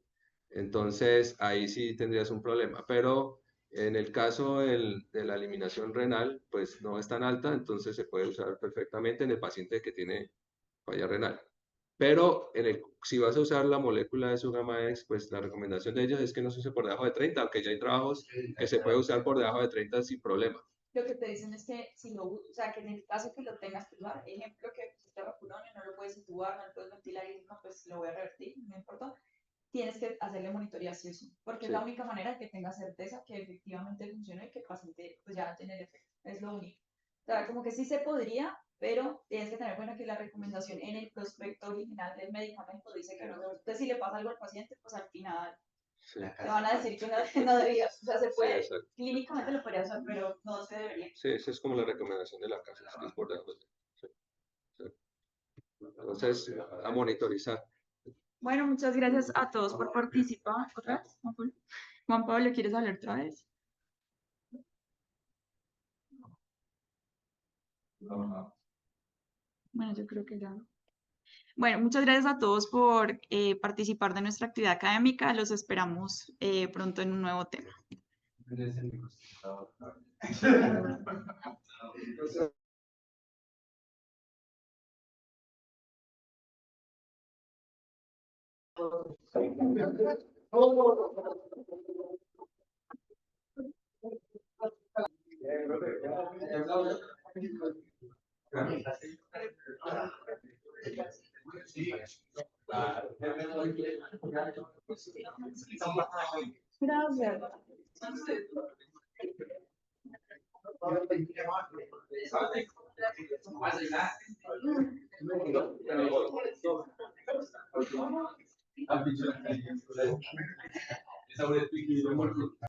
Entonces, ahí sí tendrías un problema, pero en el caso de la eliminación renal, pues no es tan alta, entonces se puede usar perfectamente en el paciente que tiene falla renal. Pero si vas a usar la molécula de su gamma X, pues la recomendación de ellos es que no se use por debajo de 30, aunque ya hay trabajos que se puede usar por debajo de 30 sin problema. Lo que te dicen es que si lo, o sea, que en el caso que lo tengas que usar, ejemplo que este rocuronio no lo puedes intubar, no lo puedes ventilar y no, pues lo voy a revertir, no importa, tienes que hacerle monitoría sí o sí, porque es la única manera que tengas certeza que efectivamente funciona y que el paciente pues ya va a tener efecto, es lo único. O sea, como que sí se podría, pero tienes que tener en cuenta que la recomendación en el prospecto original del medicamento dice que no. Entonces, si le pasa algo al paciente, pues al final te van a decir que no, no debías. O sea, se puede, Sí, clínicamente lo podría hacer, pero no se debería. Sí, esa es como la recomendación de la casa, es que es por debajo de 30. Sí. Entonces, a monitorizar. Bueno, muchas gracias a todos por participar. ¿Otra vez? Juan Pablo, ¿quieres hablar otra vez? Bueno, yo creo que ya. Bueno, muchas gracias a todos por participar de nuestra actividad académica. Los esperamos pronto en un nuevo tema. Gracias.